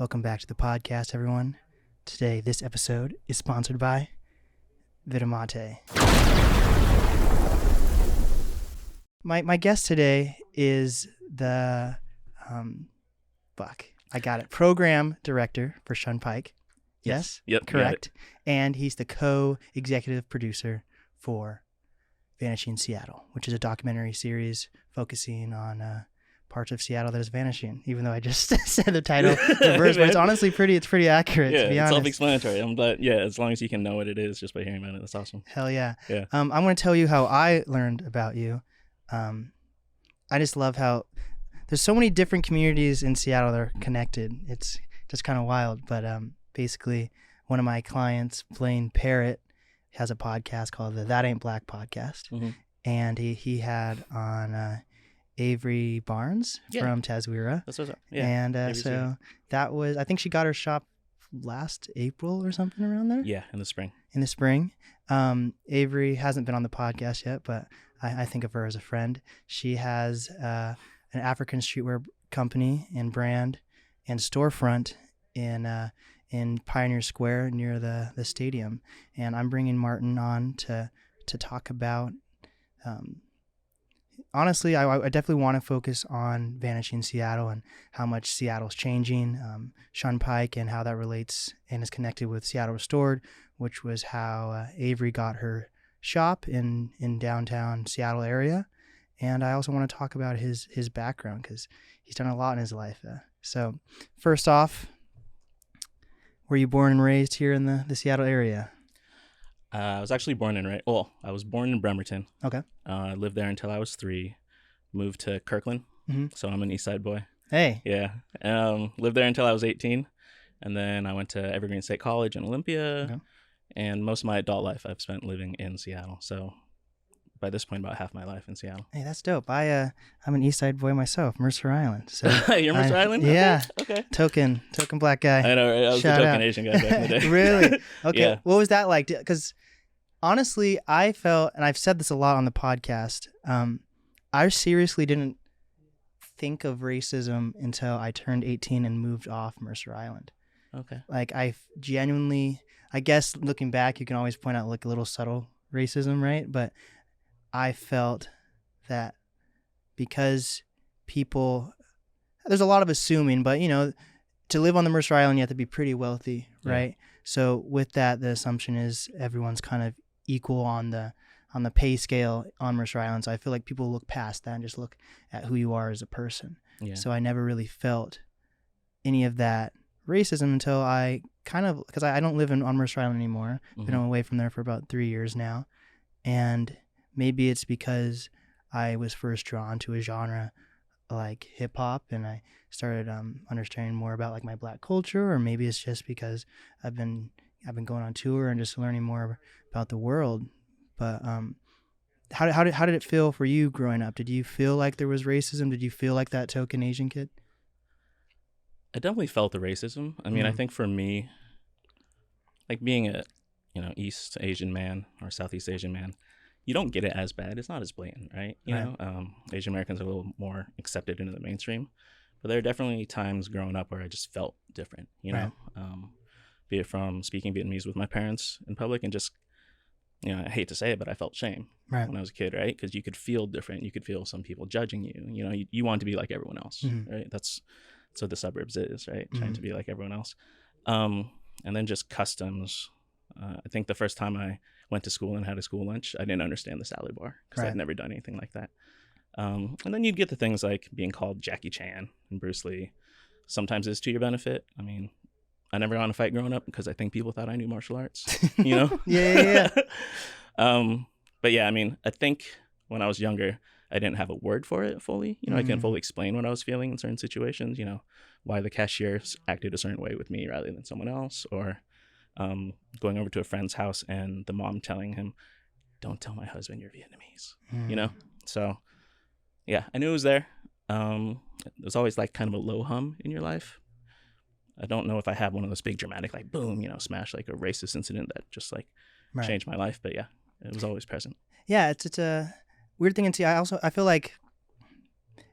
Welcome back to the podcast, everyone. Today, this episode is sponsored by Vitamate. My guest today is the, program director for Shunpike. Yes? Yep. Correct. And he's the co-executive producer for Vanishing Seattle, which is a documentary series focusing on parts of Seattle that is vanishing, even though I just said the title reverse, but it's honestly pretty accurate, to be honest. It's self-explanatory. But as long as you can know what it is just by hearing about it, that's awesome. Hell yeah. Yeah. I'm going to tell you how I learned about you. I just love how there's so many different communities in Seattle that are connected. It's just kind of wild, but basically one of my clients, Blaine Parrott, has a podcast called the That Ain't Black podcast, and he had on Avery Barnes from Tazwira. That's what's up. Yeah. And so that was, I think she got her shop last April or something around there. Yeah, in the spring. Avery hasn't been on the podcast yet, but I think of her as a friend. She has an African streetwear company and brand and storefront in Pioneer Square near the stadium. And I'm bringing Martin on to talk about honestly, I definitely want to focus on Vanishing Seattle and how much Seattle's changing, Shunpike, and how that relates and is connected with Seattle Restored, which was how Avery got her shop in downtown Seattle area. And I also want to talk about his background because he's done a lot in his life. So first off, were you born and raised here in the Seattle area? I was actually born I was born in Bremerton. Okay. I lived there until I was 3. Moved to Kirkland, so I'm an East Side boy. Hey. Yeah. Lived there until I was 18, and then I went to Evergreen State College in Olympia, and most of my adult life I've spent living in Seattle. So by this point, about half my life in Seattle. Hey, that's dope. I'm an East Side boy myself, Mercer Island. So you're Mercer Island? Yeah. Okay. Token black guy. I know, right? I was Shout the token out. Asian guy back in the day. Really? Okay. Yeah. What was that like? Because honestly, I felt, and I've said this a lot on the podcast, I seriously didn't think of racism until I turned 18 and moved off Mercer Island. Okay. Like, I genuinely, I guess looking back, you can always point out like a little subtle racism, right? But I felt that because there's a lot of assuming, but to live on the Mercer Island, you have to be pretty wealthy, right? Yeah. So with that, the assumption is everyone's kind of equal on the pay scale on Mercer Island. So I feel like people look past that and just look at who you are as a person. Yeah. So I never really felt any of that racism until because I don't live on Mercer Island anymore. Been away from there for about 3 years now. And maybe it's because I was first drawn to a genre like hip hop, and I started understanding more about like my Black culture, or maybe it's just because I've been going on tour and just learning more about the world. But how did it feel for you growing up? Did you feel like there was racism? Did you feel like that token Asian kid? I definitely felt the racism. I mean, I think for me, like being a East Asian man or Southeast Asian man, you don't get it as bad. It's not as blatant, right? You know, Asian Americans are a little more accepted into the mainstream, but there are definitely times growing up where I just felt different, be it from speaking Vietnamese with my parents in public and just, I hate to say it, but I felt shame when I was a kid, right? Because you could feel different. You could feel some people judging you. You want to be like everyone else, right? That's what the suburbs is, right? Trying to be like everyone else. And then just customs. I think the first time I went to school and had a school lunch, I didn't understand the salad bar because I'd never done anything like that. And then you'd get the things like being called Jackie Chan and Bruce Lee. Sometimes it's to your benefit. I mean, I never got in a fight growing up because I think people thought I knew martial arts, Yeah. But yeah, I mean, I think when I was younger, I didn't have a word for it fully. I couldn't fully explain what I was feeling in certain situations, why the cashier acted a certain way with me rather than someone else, or going over to a friend's house and the mom telling him, "Don't tell my husband you're Vietnamese," So yeah, I knew it was there. There's always like kind of a low hum in your life. I don't know if I have one of those big dramatic, like boom, smash, like a racist incident that just like changed my life. But yeah, it was always present. Yeah, it's a weird thing. And see, I feel like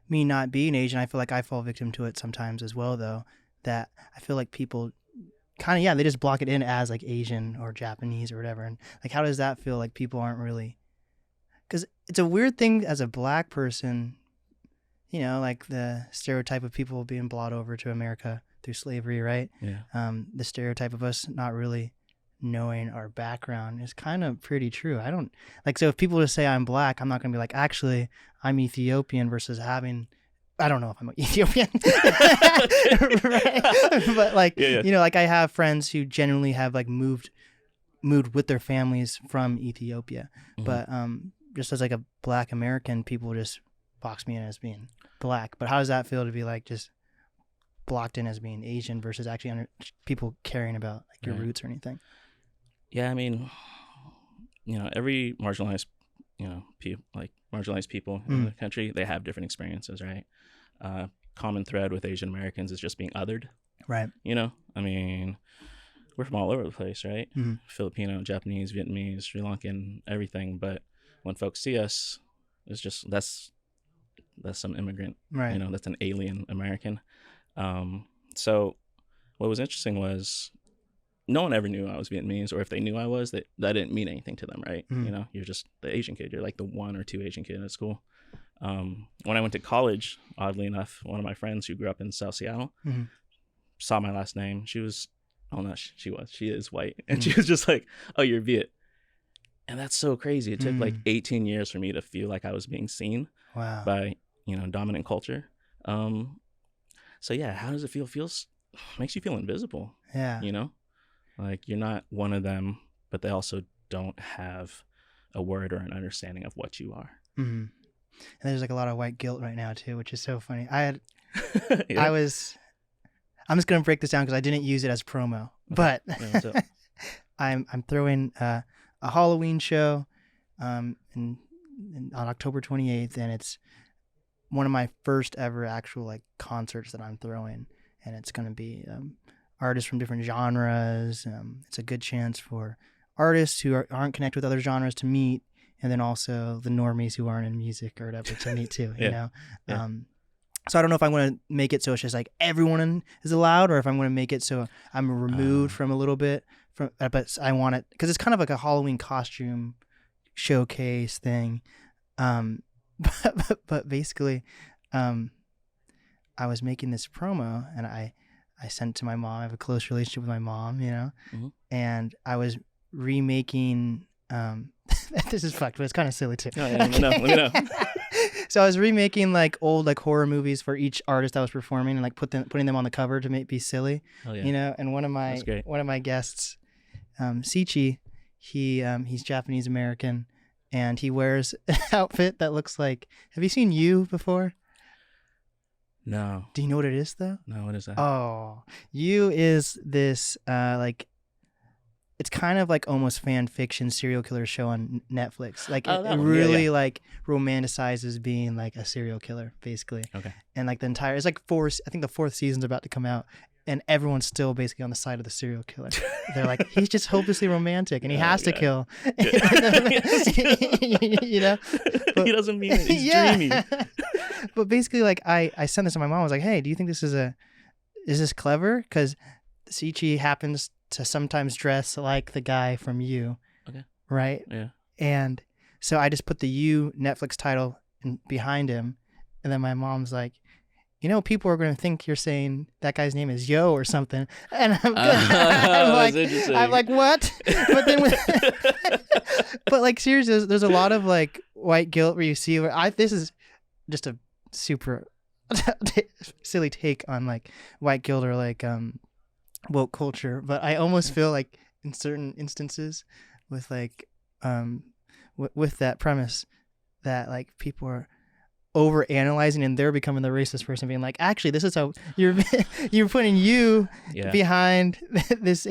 me not being Asian, I feel like I fall victim to it sometimes as well, though. that I feel like people kind of, yeah, they just block it in as like Asian or Japanese or whatever. And like, how does that feel? Like people aren't really, because it's a weird thing as a black person, you know, like the stereotype of people being brought over to America through slavery, right? Yeah. The stereotype of us not really knowing our background is kind of pretty true. I don't like, so if people just say I'm black, I'm not going to be like, actually, I'm Ethiopian versus having, I don't know if I'm Ethiopian, right? But like, Yeah. you know, like I have friends who genuinely have like moved with their families from Ethiopia. Mhm. But just as like a black American, people just box me in as being black. But how does that feel to be like just blocked in as being Asian versus actually people caring about like your Right. roots or anything? Yeah, I mean, you know, every marginalized, you know, marginalized people in the country, they have different experiences, right? Common thread with Asian Americans is just being othered. Right. You know, I mean, we're from all over the place, right? Mm-hmm. Filipino, Japanese, Vietnamese, Sri Lankan, everything. But when folks see us, it's just that's some immigrant, Right. you know, that's an alien American. So what was interesting was no one ever knew I was Vietnamese, or if they knew I was, that didn't mean anything to them, right? Mm-hmm. You know, you're just the Asian kid. You're like the one or two Asian kid at school. When I went to college, oddly enough, one of my friends who grew up in South Seattle Mm-hmm. saw my last name. She is white. And she was just like, oh, you're Viet. And that's so crazy. It took like 18 years for me to feel like I was being seen by, you know, dominant culture. So yeah, how does it feel? Makes you feel invisible. Yeah. You know, like you're not one of them, but they also don't have a word or an understanding of what you are. Mm-hmm. And there's like a lot of white guilt right now too, which is so funny. Yeah. I'm just gonna break this down because I didn't use it as promo, Okay. but Yeah, what's up? I'm throwing a Halloween show on October 28th, and it's one of my first ever actual like concerts that I'm throwing, and it's gonna be artists from different genres. It's a good chance for artists who aren't connected with other genres to meet, and then also the normies who aren't in music or whatever to meet too. You know. Yeah. So I don't know if I'm going to make it so it's just like everyone is allowed, or if I'm going to make it so I'm removed from a little bit from. But I want it because it's kind of like a Halloween costume showcase thing. But basically, I was making this promo and I sent it to my mom. I have a close relationship with my mom, you know, and I was remaking. This is fucked, but it's kind of silly too. Oh, yeah, let me know. So I was remaking like old like horror movies for each artist I was performing, and like putting them on the cover to be silly, you know. And one of my guests, Sichi, he's Japanese American, and he wears an outfit that looks like. Have you seen You before? No. Do you know what it is though? No, what is that? Oh, You is this like. It's kind of like almost fan fiction serial killer show on Netflix. Like it really like romanticizes being like a serial killer basically. Okay. And like it's like I think the 4th season's about to come out, and everyone's still basically on the side of the serial killer. They're like, he's just hopelessly romantic and he has to kill. You know? But, he doesn't mean it. He's dreamy. But basically like I sent this to my mom. I was like, hey, do you think this is this clever? Because Sichi happens to sometimes dress like the guy from You. Okay. Right? Yeah. And so I just put the You Netflix title behind him, and then my mom's like, you know, people are going to think you're saying that guy's name is Yo or something. And I'm like, what? But then but like seriously, there's a lot of like white guilt where you see this is just a super silly take on like white guilt or like woke culture, but I almost feel like in certain instances with like with that premise that like people are over analyzing and they're becoming the racist person, being like, actually this is how you're putting You behind this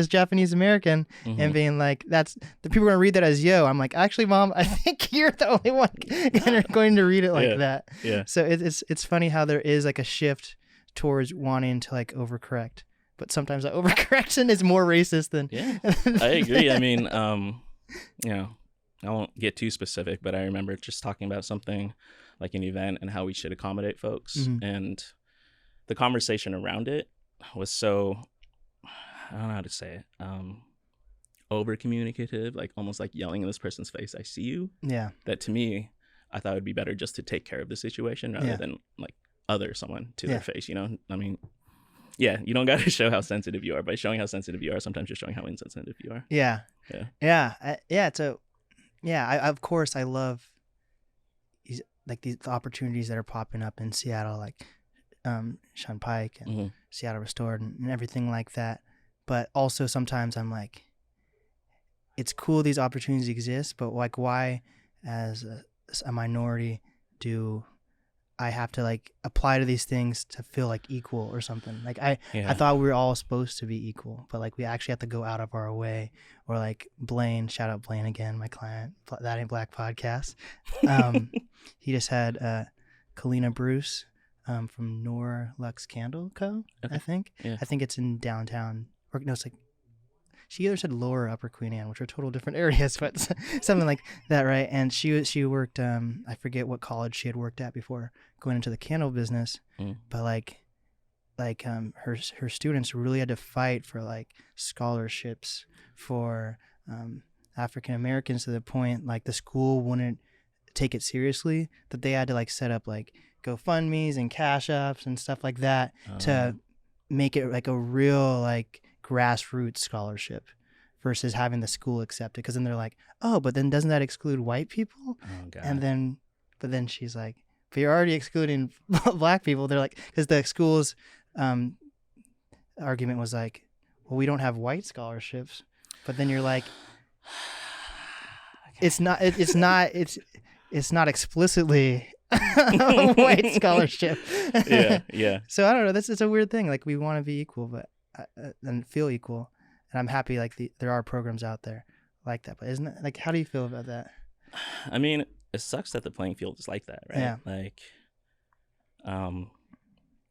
Japanese American, and being like, that's the people are gonna read that as Yo. I'm like, actually mom, I think you're the only one going to read it like that. So it's funny how there is like a shift towards wanting to like overcorrect. But sometimes that overcorrection is more racist than. Yeah, I agree. I mean, you know, I won't get too specific, but I remember just talking about something like an event and how we should accommodate folks, and the conversation around it was so, I don't know how to say it, over communicative, like almost like yelling in this person's face, I see you. Yeah. That to me, I thought it would be better just to take care of the situation rather than like other someone to their face, you know? I mean, yeah, you don't got to show how sensitive you are. By showing how sensitive you are, sometimes you're showing how insensitive you are. Yeah. Yeah. Yeah. Of course, I love these opportunities that are popping up in Seattle, like Shunpike and Seattle Restored and everything like that. But also sometimes I'm like, it's cool these opportunities exist, but like, why, as a minority, do I have to like apply to these things to feel like equal or something? Like I thought we were all supposed to be equal, but like we actually have to go out of our way. Or like Blaine, shout out Blaine again, my client, That Ain't Black podcast. He just had Kalina Bruce from Nor Lux Candle Co. Okay. I think. Yeah. I think it's in downtown. Or no, it's like, she either said Lower or Upper Queen Anne, which are total different areas, but something like that, right? And she worked, I forget what college she had worked at before going into the candle business, but like her students really had to fight for like scholarships for African Americans, to the point like the school wouldn't take it seriously, that they had to like set up like GoFundMe's and Cash Apps and stuff like that to make it like a real like grassroots scholarship versus having the school accept it, because then they're like, oh, but then doesn't that exclude white people? Oh, God. And then but then she's like, but you're already excluding black people. They're like, because the school's argument was like, well, we don't have white scholarships. But then you're like, it's not explicitly a white scholarship. Yeah. So I don't know, it's a weird thing, like we want to be equal, but and feel equal, and I'm happy like there are programs out there like that. But isn't it like, how do you feel about that? I mean, it sucks that the playing field is like that, right? Yeah. Like,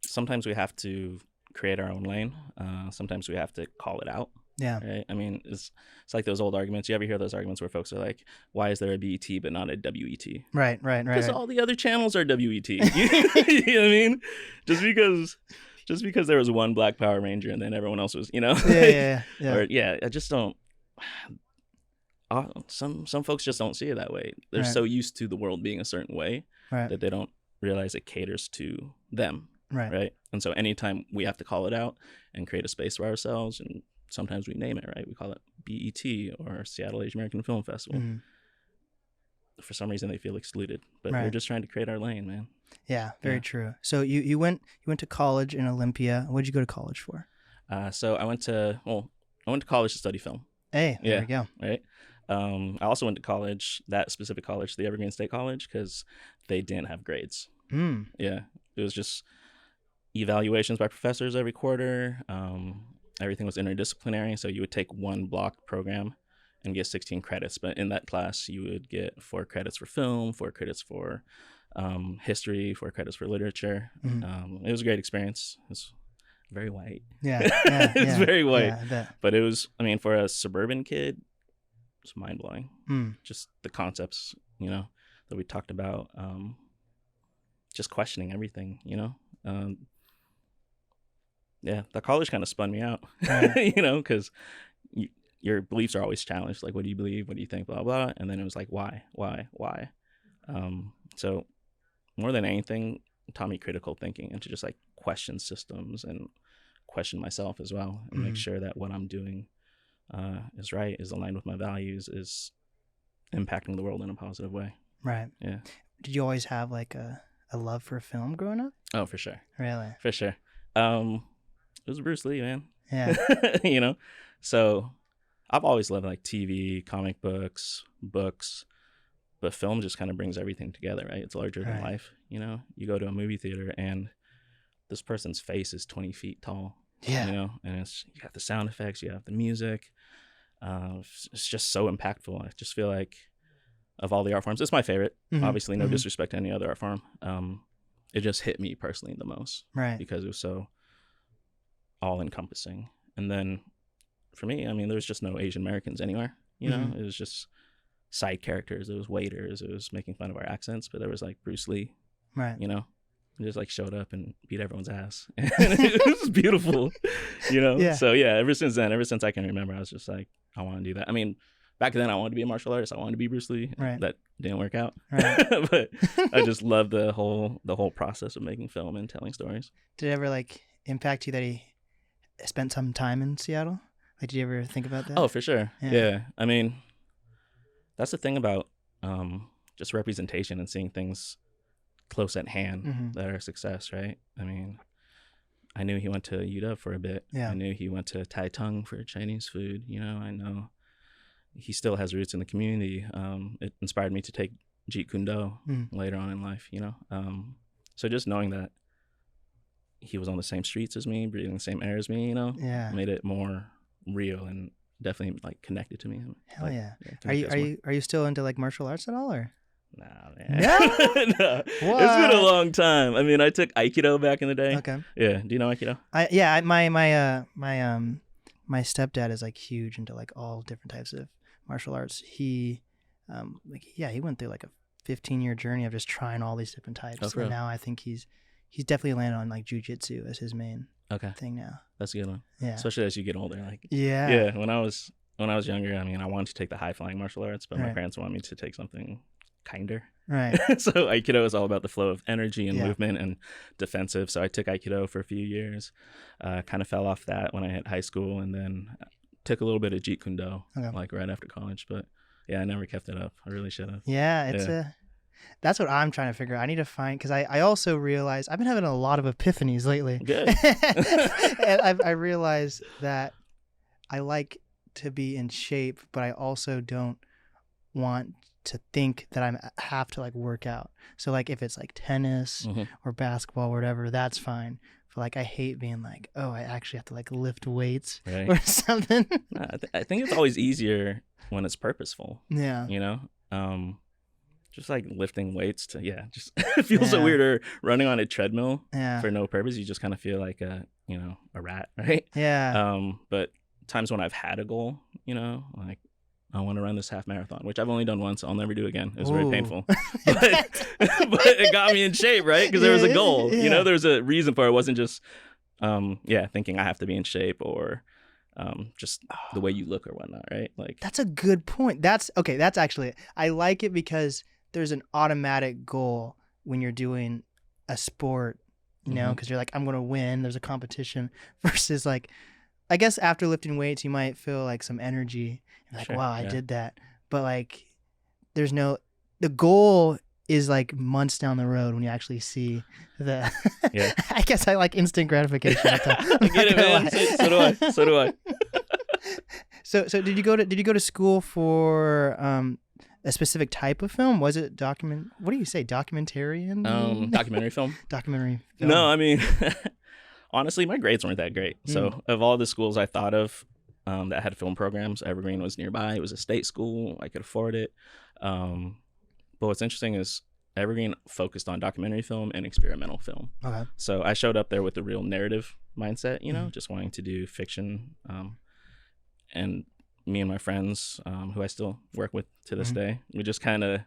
sometimes we have to create our own lane. Sometimes we have to call it out. Yeah. Right. I mean, it's like those old arguments. You ever hear those arguments where folks are like, "Why is there a BET but not a WET?" Right. Because all the other channels are WET. You know what I mean? Just because there was one Black Power Ranger and then everyone else was, you know. Yeah. Or I just don't. Some folks just don't see it that way. They're so used to the world being a certain way that they don't realize it caters to them. Right. And so anytime we have to call it out and create a space for ourselves, and sometimes we name it, right? We call it BET or Seattle Asian American Film Festival. For some reason, they feel excluded, but we're just trying to create our lane, man. Yeah, very true. So you went to college in Olympia. What did you go to college for? So I went to college to study film. Hey, there we go. Right. I also went to college, that specific college, the Evergreen State College, because they didn't have grades. Yeah, it was just evaluations by professors every quarter. Everything was interdisciplinary, so you would take one block program and get 16 credits. But in that class, you would get 4 credits for film, 4 credits for history, 4 credits for literature. It was a great experience. It was very white. It's very white. But it was, I mean, for a suburban kid, it's mind blowing. Just the concepts, that we talked about. Just questioning everything, the college kind of spun me out, because your beliefs are always challenged. Like, what do you believe? What do you think? Blah, blah. And then it was like, why? So more than anything, it taught me critical thinking and to just like question systems and question myself as well, and make sure that what I'm doing is right, is aligned with my values, is impacting the world in a positive way. Right. Yeah. Did you always have like a love for film growing up? Oh, for sure. Really? For sure. It was Bruce Lee, man. Yeah. So I've always loved like TV, comic books, but film just kind of brings everything together, right? It's larger than life. You go to a movie theater and this person's face is 20 feet tall. Yeah. And you have the sound effects, you have the music. It's just so impactful. I just feel like of all the art forms, it's my favorite. Obviously, no disrespect to any other art form. It just hit me personally the most. Right. Because it was so all encompassing. And then for me, I mean, there was just no Asian Americans anywhere. It was just side characters. It was waiters. It was making fun of our accents, but there was like Bruce Lee. Right. just like showed up and beat everyone's ass. And it was beautiful, you know? Yeah. So yeah, ever since then, ever since I can remember, I was just like, I want to do that. I mean, back then I wanted to be a martial artist. I wanted to be Bruce Lee. Right. That didn't work out. Right. But I just love the whole process of making film and telling stories. Did it ever like impact you that he spent some time in Seattle? Like, did you ever think about that? Oh, for sure. Yeah. Yeah. I mean, that's the thing about just representation and seeing things close at hand that are a success, right? I mean, I knew he went to UW for a bit. Yeah. I knew he went to Tai Tung for Chinese food. You know, I know he still has roots in the community. It inspired me to take Jeet Kune Do later on in life, you know? So just knowing that he was on the same streets as me, breathing the same air as me, you know, made it more real and definitely like connected to me. Hell like, yeah. Are you still into like martial arts at all, or? Nah, man. No? No. It's been a long time. I mean, I took Aikido back in the day. Okay. Yeah. Do you know Aikido? My stepdad is like huge into like all different types of martial arts. He he went through like a 15-year journey of just trying all these different types. And now I think he's definitely landed on like jujitsu as his main thing now. That's a good one. Yeah. Especially as you get older. Like yeah. When I was younger, I mean, I wanted to take the high flying martial arts, but my parents wanted me to take something kinder. Right. So Aikido is all about the flow of energy and movement and defensive. So I took Aikido for a few years, kind of fell off that when I hit high school, and then took a little bit of Jeet Kune Do like right after college. But yeah, I never kept it up. I really should have. Yeah, that's what I'm trying to figure out. I need to find, because I also realize I've been having a lot of epiphanies lately. Good. And I realize that I like to be in shape, but I also don't want to think that I have to like work out. So like if it's like tennis or basketball or whatever, that's fine. But like I hate being like, oh, I actually have to like lift weights or something. I think it's always easier when it's purposeful. Yeah. You know? Just like lifting weights just it feels so weird, or running on a treadmill for no purpose. You just kind of feel like a rat, right? Yeah. But times when I've had a goal, you know, like I want to run this half marathon, which I've only done once. I'll never do again. It was very painful, but it got me in shape, right? Because there was a goal. You know, there was a reason for it. It wasn't just, thinking I have to be in shape or just the way you look or whatnot, right? Like that's a good point. That's actually it. I like it because there's an automatic goal when you're doing a sport, you know, because you're like, I'm going to win. There's a competition versus like, I guess after lifting weights, you might feel like some energy. You're like, wow, I did that. But like, the goal is like months down the road when you actually see the, I guess I like instant gratification. I get it, man. So do I. So did you go to school for a specific type of film? Was it what do you say? Documentarian? Documentary film. Documentary film. No, I mean, honestly, my grades weren't that great. So of all the schools I thought of that had film programs, Evergreen was nearby. It was a state school. I could afford it. But what's interesting is Evergreen focused on documentary film and experimental film. Okay. So I showed up there with a real narrative mindset, you know, just wanting to do fiction. And me and my friends, who I still work with to this day, we just kind of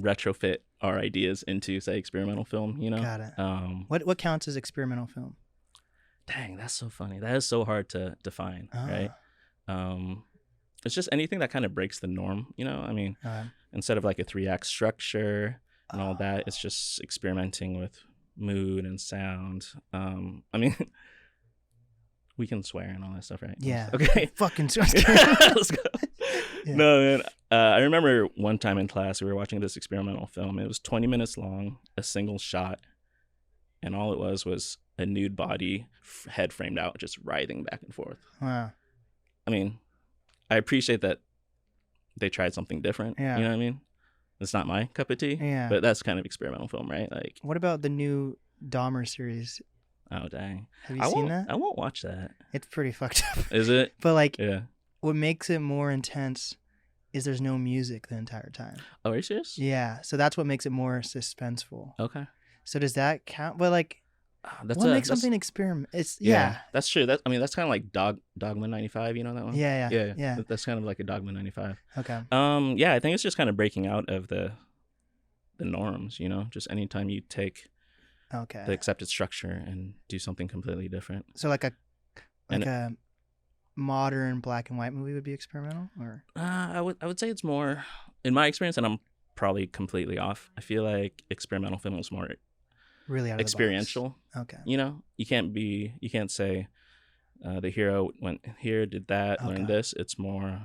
retrofit our ideas into, say, experimental film, you know? Got it. What counts as experimental film? Dang, that's so funny. That is so hard to define, right? It's just anything that kind of breaks the norm, you know? I mean, instead of like a 3-act structure and all that, it's just experimenting with mood and sound. I mean, we can swear and all that stuff, right? Yeah. Okay. Fucking Let's go. Yeah. No, man. I remember one time in class, we were watching this experimental film. It was 20 minutes long, a single shot. And all it was a nude body, head framed out, just writhing back and forth. Wow. I mean, I appreciate that they tried something different. Yeah. You know what I mean? It's not my cup of tea. Yeah. But that's kind of experimental film, right? Like, what about the new Dahmer series? Oh, dang. Have you seen that? I won't watch that. It's pretty fucked up. Is it? But like, what makes it more intense is there's no music the entire time. Oh, are you serious? Yeah. So that's what makes it more suspenseful. Okay. So does that count? Well, like, what makes something experiment? It's that's true. That's kind of like Dogma 95. You know that one? Yeah. That's kind of like a Dogma 95. Okay. I think it's just kind of breaking out of the norms. You know, just anytime you take Okay. the accepted structure and do something completely different. So like And a modern black and white movie would be experimental, or I would say it's more, in my experience, and I'm probably completely off. I feel like experimental film is more really out of experiential. the box? Okay. You know, you can't say the hero went here, did that, learned Okay. this. It's more,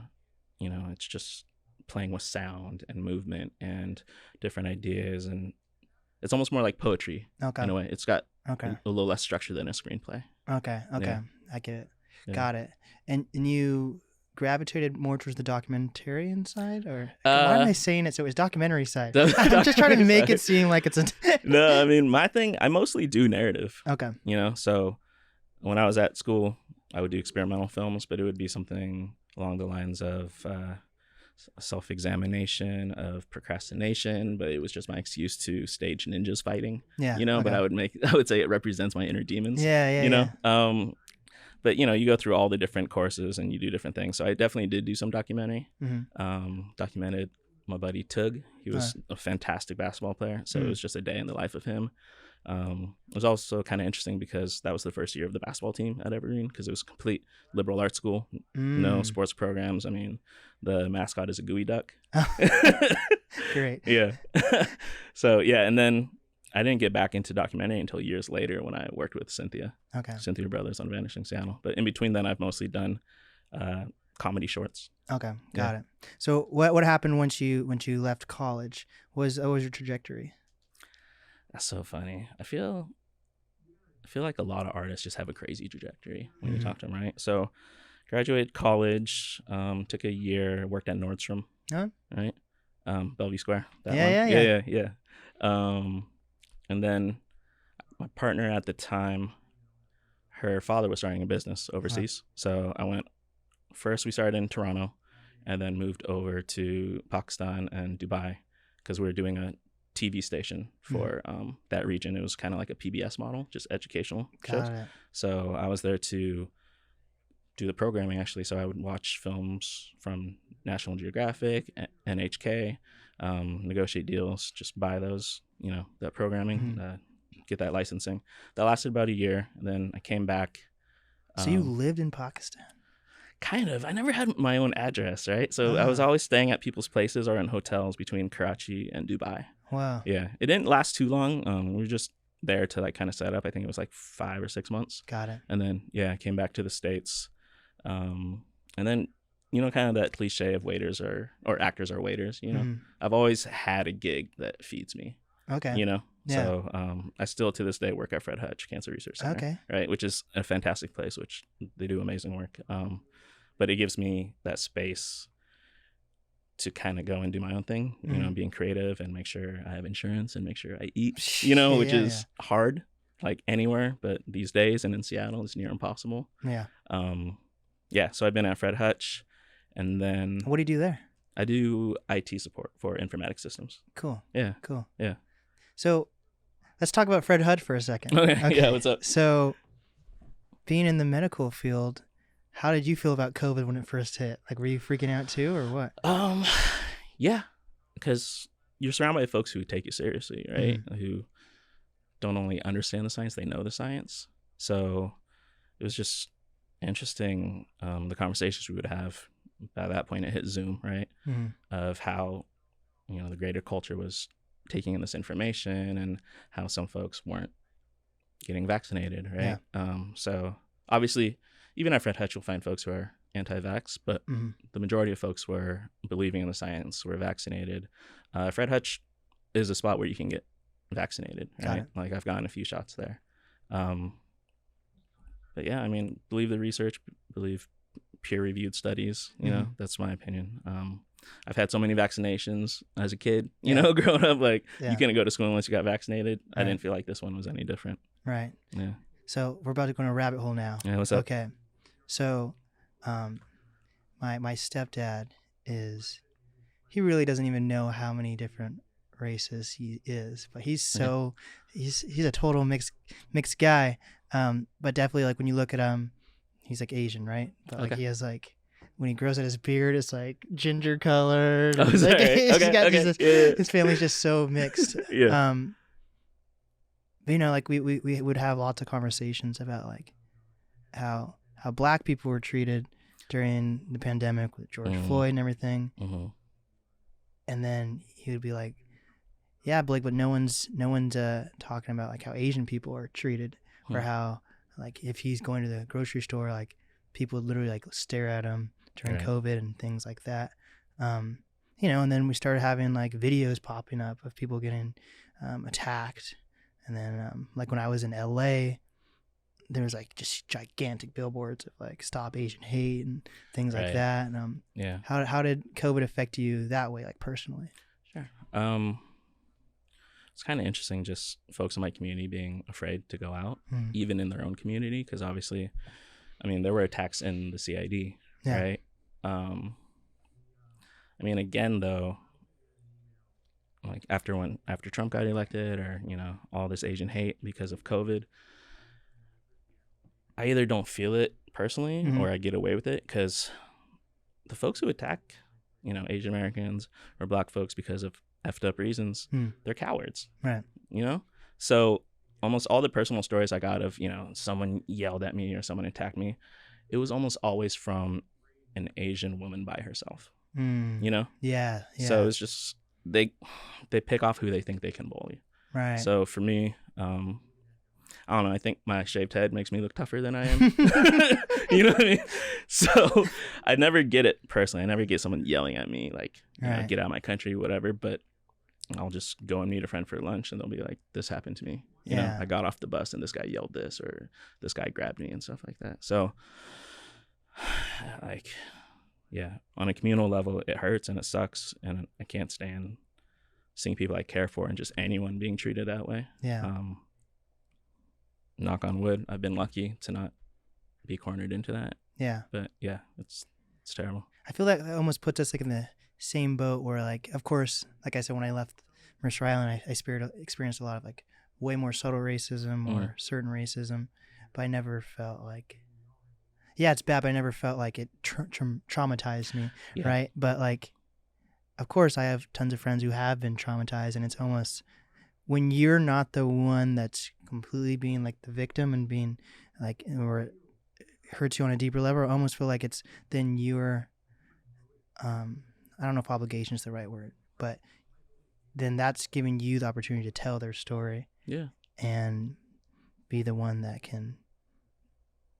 you know, it's just playing with sound and movement and different ideas, and it's almost more like poetry Okay. in a way. It's got Okay. a little less structure than a screenplay. Okay. Yeah. I get it. Yeah. Got it. And you gravitated more towards the documentarian side, or why am I saying it so it's documentary side? I'm just trying to make it seem like it's a No, I mean, my thing, I mostly do narrative. Okay. You know, so when I was at school, I would do experimental films, but it would be something along the lines of self-examination, of procrastination, but it was just my excuse to stage ninjas fighting. Yeah. You know, okay. but I would say it represents my inner demons. Yeah. You know, but you know, you go through all the different courses and you do different things. So I definitely did do some documentary. Mm-hmm. Documented my buddy Tug. He was a fantastic basketball player. So it was just a day in the life of him. It was also kind of interesting because that was the first year of the basketball team at Evergreen, because it was a complete liberal arts school, no sports programs. I mean, the mascot is a gooey duck. Great. Yeah. So yeah, and then I didn't get back into documentary until years later when I worked with Cynthia Brothers on Vanishing Seattle. But in between then, I've mostly done comedy shorts. Okay, got it. So what happened once you left college? What was your trajectory? That's so funny. I feel like a lot of artists just have a crazy trajectory when you talk to them, right? So graduated college, took a year, worked at Nordstrom, right? Bellevue Square. Yeah. And then my partner at the time, her father was starting a business overseas. So I went, first we started in Toronto and then moved over to Pakistan and Dubai because we were doing a TV station for that region. It was kind of like a PBS model, just educational shows. So I was there to do the programming, actually. So I would watch films from National Geographic, NHK, negotiate deals, just buy those, you know, that programming, get that licensing. That lasted about a year. And then I came back. So you lived in Pakistan? Kind of. I never had my own address, right? So I was always staying at people's places or in hotels between Karachi and Dubai. Wow. Yeah. It didn't last too long. We were just there to like kind of set up. I think it was like 5 or 6 months. Got it. And then, I came back to the States. And then, you know, kind of that cliche of waiters or actors are waiters, you know. I've always had a gig that feeds me. Okay. You know? Yeah. So I still to this day work at Fred Hutch Cancer Research Center. Okay. Right? Which is a fantastic place, which they do amazing work. But it gives me that space to kind of go and do my own thing, you know, being creative and make sure I have insurance and make sure I eat, you know, which is hard, like anywhere, but these days and in Seattle, it's near impossible. Yeah. So I've been at Fred Hutch, and then what do you do there? I do IT support for informatics systems. Cool. Yeah. Cool. Yeah. So let's talk about Fred Hutch for a second. Okay. Yeah. What's up? So being in the medical field, how did you feel about COVID when it first hit? Like, were you freaking out too, or what? Yeah, because you're surrounded by folks who take you seriously, right? Who don't only understand the science, they know the science. So it was just interesting, the conversations we would have. By that point, it hit Zoom, right? Of how, you know, the greater culture was taking in this information and how some folks weren't getting vaccinated, right? Yeah. So obviously, even at Fred Hutch, you'll find folks who are anti-vax, but the majority of folks were believing in the science, were vaccinated. Fred Hutch is a spot where you can get vaccinated, right? Like I've gotten a few shots there. But yeah, I mean, believe the research, believe peer-reviewed studies, you know, that's my opinion. I've had so many vaccinations as a kid, you know, growing up, like you couldn't go to school unless you got vaccinated. I didn't feel like this one was any different. Right. Yeah. So we're about to go in a rabbit hole now. Yeah, what's up? Okay. So my stepdad he really doesn't even know how many different races he is, but he's a total mixed guy. But definitely, like, when you look at him, he's like Asian, right? But like he has like, when he grows out his beard, it's like ginger colored. Oh, sorry. His family's just so mixed. Yeah. you know, like we would have lots of conversations about like how black people were treated during the pandemic with George Floyd and everything. Mm-hmm. And then he would be like, yeah, Blake, but no one's talking about like how Asian people are treated, or how like if he's going to the grocery store, like people would literally like stare at him during COVID and things like that. You know, and then we started having like videos popping up of people getting attacked. And then like when I was in LA, there was like just gigantic billboards of like stop Asian hate and things like that. And how did COVID affect you that way, like personally? Sure. It's kind of interesting, just folks in my community being afraid to go out, even in their own community, because obviously, I mean, there were attacks in the CID, right? I mean, again, though, like after Trump got elected, or you know, all this Asian hate because of COVID, I either don't feel it personally or I get away with it, because the folks who attack, you know, Asian Americans or black folks because of effed up reasons, they're cowards, right? You know, so almost all the personal stories I got of, you know, someone yelled at me or someone attacked me, it was almost always from an Asian woman by herself. You know? Yeah. So it's just they pick off who they think they can bully. Right. So for me, I don't know, I think my shaved head makes me look tougher than I am. You know what I mean? So I never get it personally. I never get someone yelling at me like, you know, get out of my country, whatever. But I'll just go and meet a friend for lunch and they'll be like, this happened to me. You know, I got off the bus and this guy yelled this, or this guy grabbed me and stuff like that. So like, yeah, on a communal level, it hurts and it sucks. And I can't stand seeing people I care for and just anyone being treated that way. Yeah. Knock on wood, I've been lucky to not be cornered into that. Yeah. But yeah, it's terrible. I feel like that almost puts us like in the same boat where, like, of course, like I said, when I left Mercer Island, I experienced a lot of like way more subtle racism or certain racism, but I never felt like, yeah, it's bad, but I never felt like it traumatized me, right? But like, of course, I have tons of friends who have been traumatized, and it's almost, when you're not the one that's completely being like the victim and being like, or it hurts you on a deeper level, I almost feel like it's then you're, I don't know if obligation is the right word, but then that's giving you the opportunity to tell their story. Yeah. And be the one that can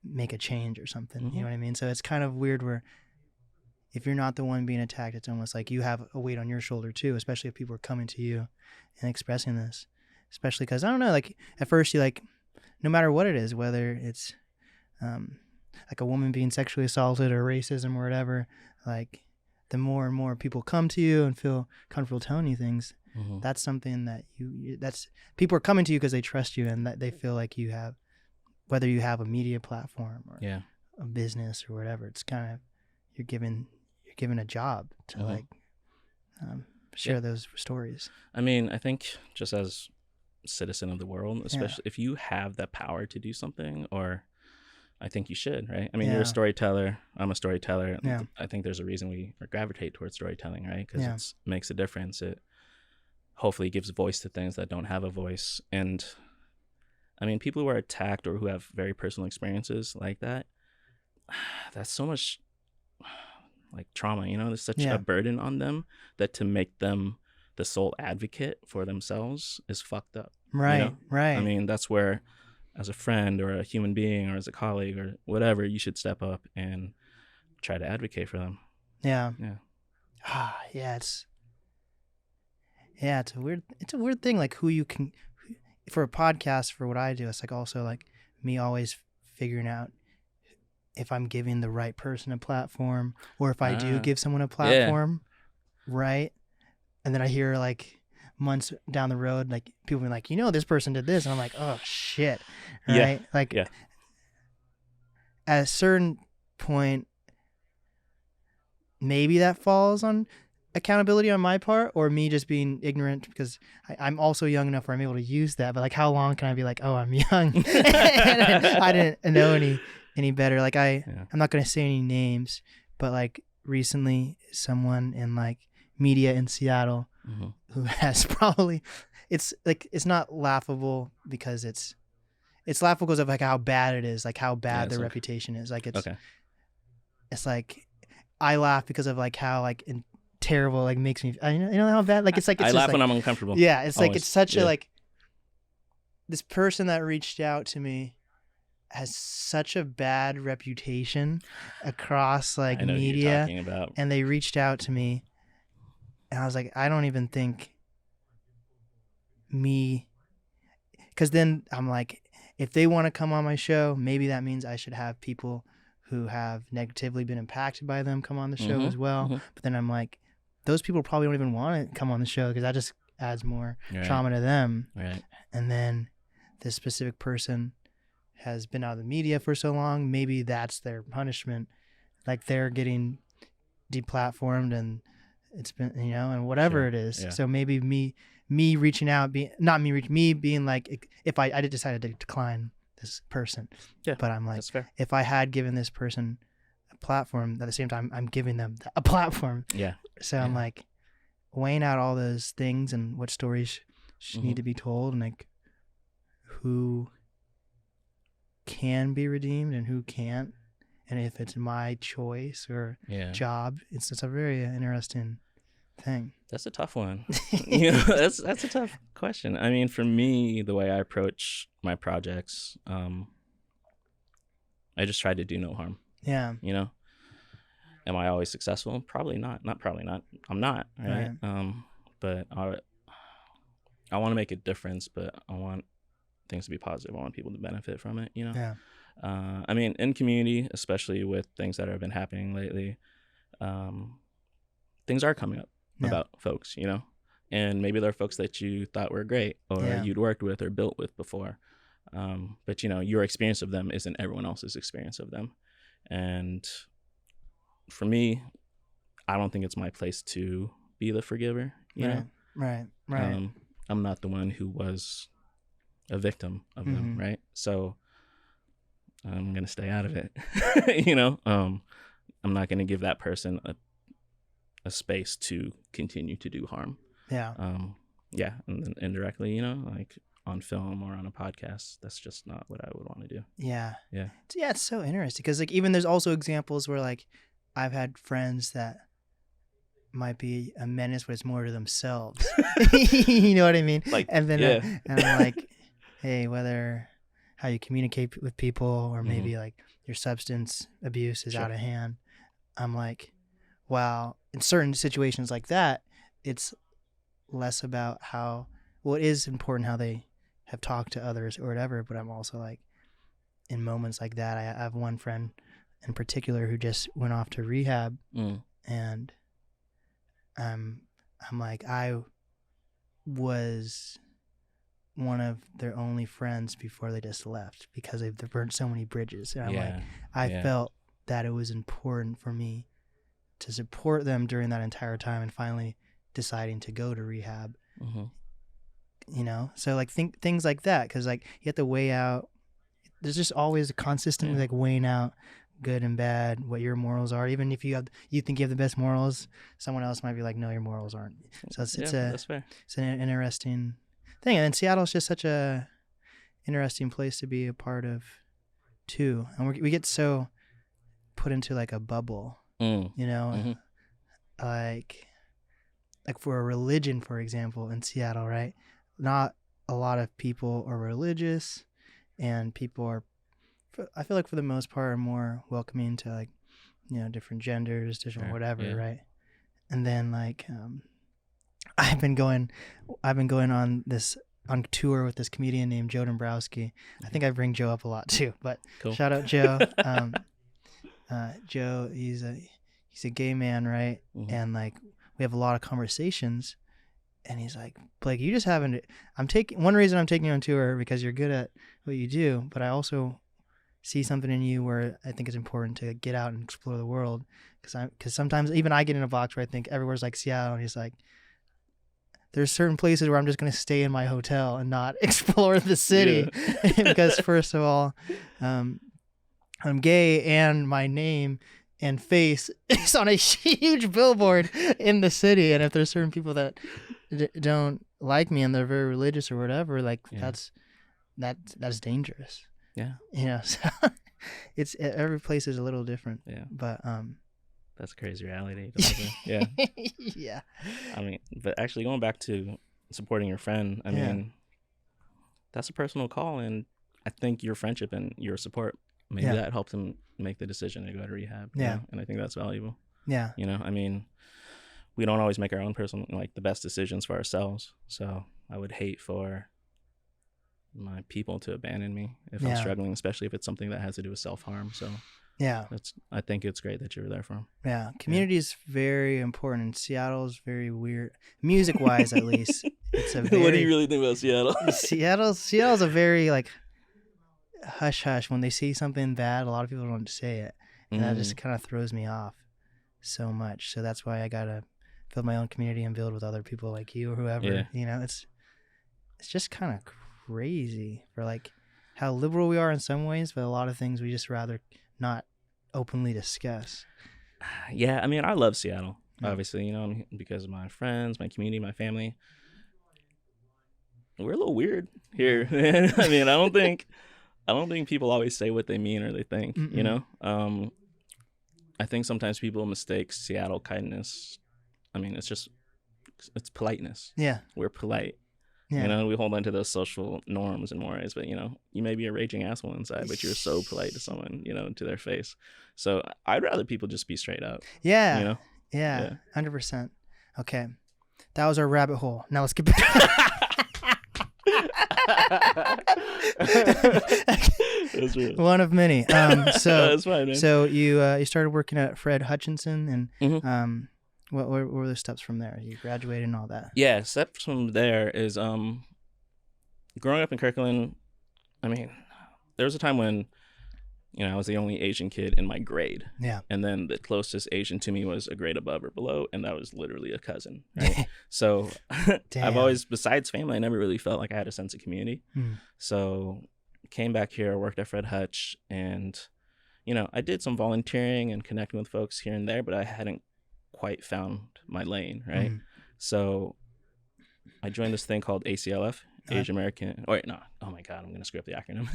make a change or something. You know what I mean? So it's kind of weird where if you're not the one being attacked, it's almost like you have a weight on your shoulder too, especially if people are coming to you and expressing this. Especially because, I don't know, like at first you like, no matter what it is, whether it's like a woman being sexually assaulted or racism or whatever, like the more and more people come to you and feel comfortable telling you things, that's something that that's people are coming to you because they trust you and that they feel like you have, whether you have a media platform or a business or whatever, it's kind of, you're given a job to like share those stories. I mean, I think just as a citizen of the world, especially if you have the power to do something, or I think you should, right? I mean, you're a storyteller. I'm a storyteller. Yeah. I think there's a reason we gravitate towards storytelling, right? Because it makes a difference. It hopefully gives voice to things that don't have a voice. And I mean, people who are attacked or who have very personal experiences like that, that's so much like trauma, you know, there's such a burden on them that to make them the sole advocate for themselves is fucked up. Right, you know? right. I mean, that's where as a friend or a human being or as a colleague or whatever, you should step up and try to advocate for them. Yeah. It's a weird thing, like who you can, for a podcast, for what I do, it's like also like me always figuring out if I'm giving the right person a platform, or if I do give someone a platform, right? And then I hear like months down the road, like people be like, you know, this person did this, and I'm like, oh shit, right? At a certain point, maybe that falls on accountability on my part, or me just being ignorant because I'm also young enough where I'm able to use that. But like, how long can I be like, oh, I'm young, and I didn't know any better? Like I'm not gonna say any names, but like recently, someone in like media in Seattle who has probably it's like it's not laughable because it's laughable because of like how bad it is, like how bad their reputation is. Like it's like I laugh because of like how like terrible like makes me. You know how bad like it's like it's I just laugh like, when I'm uncomfortable. Yeah, it's always. like it's such a like this person that reached out to me has such a bad reputation across like I know media, who you're talking about. and they reached out to me, and I was like, I don't even think me, because then I'm like, if they want to come on my show, maybe that means I should have people who have negatively been impacted by them come on the show as well. But then I'm like, those people probably don't even want to come on the show because that just adds more trauma to them. Right. And then this specific person has been out of the media for so long, maybe that's their punishment. Like they're getting deplatformed and it's been, and whatever it is. Yeah. So maybe me reaching out, me being like, if I did decide to decline this person, but I'm like, if I had given this person a platform, at the same time, I'm giving them a platform. Yeah. So I'm like weighing out all those things and what stories need to be told, and like who can be redeemed and who can't, and if it's my choice or job. It's a very interesting thing. That's a tough one. That's a tough question. I mean, for me, the way I approach my projects, I just try to do no harm. Yeah. Am I always successful? Probably not. Probably not. I'm not. Right. But I want to make a difference, but I want things to be positive. I want people to benefit from it. Yeah. I mean, in community, especially with things that have been happening lately, things are coming up about folks, and maybe there are folks that you thought were great or you'd worked with or built with before. But your experience of them isn't everyone else's experience of them. And for me, I don't think it's my place to be the forgiver, you know? Right. I'm not the one who was a victim of them, right? So I'm going to stay out of it. I'm not going to give that person a space to continue to do harm. Yeah. And then indirectly, like on film or on a podcast, that's just not what I would want to do. Yeah. Yeah. It's so interesting because like even there's also examples where like I've had friends that might be a menace, but it's more to themselves. You know what I mean? Like, and then and I'm like, hey, whether how you communicate with people or maybe like your substance abuse is out of hand, I'm like, wow, in certain situations like that, it's less about it is important how they have talked to others or whatever, but I'm also like, in moments like that, I have one friend in particular who just went off to rehab, and I'm like, I was one of their only friends before they just left because they've burned so many bridges. And I'm like, I felt that it was important for me to support them during that entire time and finally deciding to go to rehab. So like things like that, because like you have to weigh out. There's just always a consistently like weighing out good and bad, what your morals are. Even if you think you have the best morals, someone else might be like, no, your morals aren't. So that's fair. It's an interesting thing. And Seattle's just such a interesting place to be a part of too. And we get so put into like a bubble, like for a religion, for example, in Seattle, right? Not a lot of people are religious, and people are, I feel like for the most part, are more welcoming to like, different genders, different whatever, right? And then like, I've been going on tour with this comedian named Joe Dombrowski. I think I bring Joe up a lot too, but shout out Joe. Joe, he's a gay man, right? And like we have a lot of conversations, and he's like, Blake, you just haven't. One reason I'm taking you on tour because you're good at what you do, but I also see something in you where I think it's important to get out and explore the world. Because sometimes even I get in a box where I think everywhere's like Seattle, and he's like, there's certain places where I'm just going to stay in my hotel and not explore the city. Because first of all, I'm gay, and my name and face is on a huge billboard in the city. And if there's certain people that don't like me and they're very religious or whatever, like Yeah. that's dangerous. Yeah. You know, so it's every place is a little different. Yeah. But That's a crazy reality to live in. Yeah. yeah. I mean, but actually going back to supporting your friend, I mean, that's a personal call, and I think your friendship and your support, maybe that helped him make the decision to go to rehab. You know? And I think that's valuable. Yeah. You know, I mean, we don't always make our own personal, like the best decisions for ourselves. So I would hate for my people to abandon me if I'm struggling, especially if it's something that has to do with self-harm. So I think it's great that you were there for him. Yeah. Community is very important. Seattle's very weird, music-wise at least. It's a very, what do you really think about Seattle? Seattle's a very like hush hush. When they see something bad, a lot of people don't say it, and that just kind of throws me off so much. So that's why I gotta build my own community and build with other people like you or whoever. Yeah. You know, it's just kind of crazy for like how liberal we are in some ways, but a lot of things we just rather not openly discuss. Yeah, I mean, I love Seattle, obviously, you know, because of my friends, my community, my family. We're a little weird here, man. I mean, I don't think people always say what they mean or they think, you know? I think sometimes people mistake Seattle kindness. I mean, it's politeness. Yeah. We're polite. Yeah. You know, we hold on to those social norms and mores, but, you know, you may be a raging asshole inside, but you're so polite to someone, you know, to their face. So I'd rather people just be straight up. Yeah. You know? Yeah. 100%. Okay. That was our rabbit hole. Now let's get back. That's real. One of many. So that's fine, man. So you started working at Fred Hutchinson, and what were the steps from there? You graduated and all that. Yeah, steps from there is growing up in Kirkland. I mean, there was a time when, you know, I was the only Asian kid in my grade. Yeah. And then the closest Asian to me was a grade above or below, and that was literally a cousin. Right? So I've always, besides family, I never really felt like I had a sense of community. So came back here, worked at Fred Hutch, and, you know, I did some volunteering and connecting with folks here and there, but I hadn't quite found my lane, right? So I joined this thing called ACLF, Asian American, or no, oh my God, I'm gonna screw up the acronym.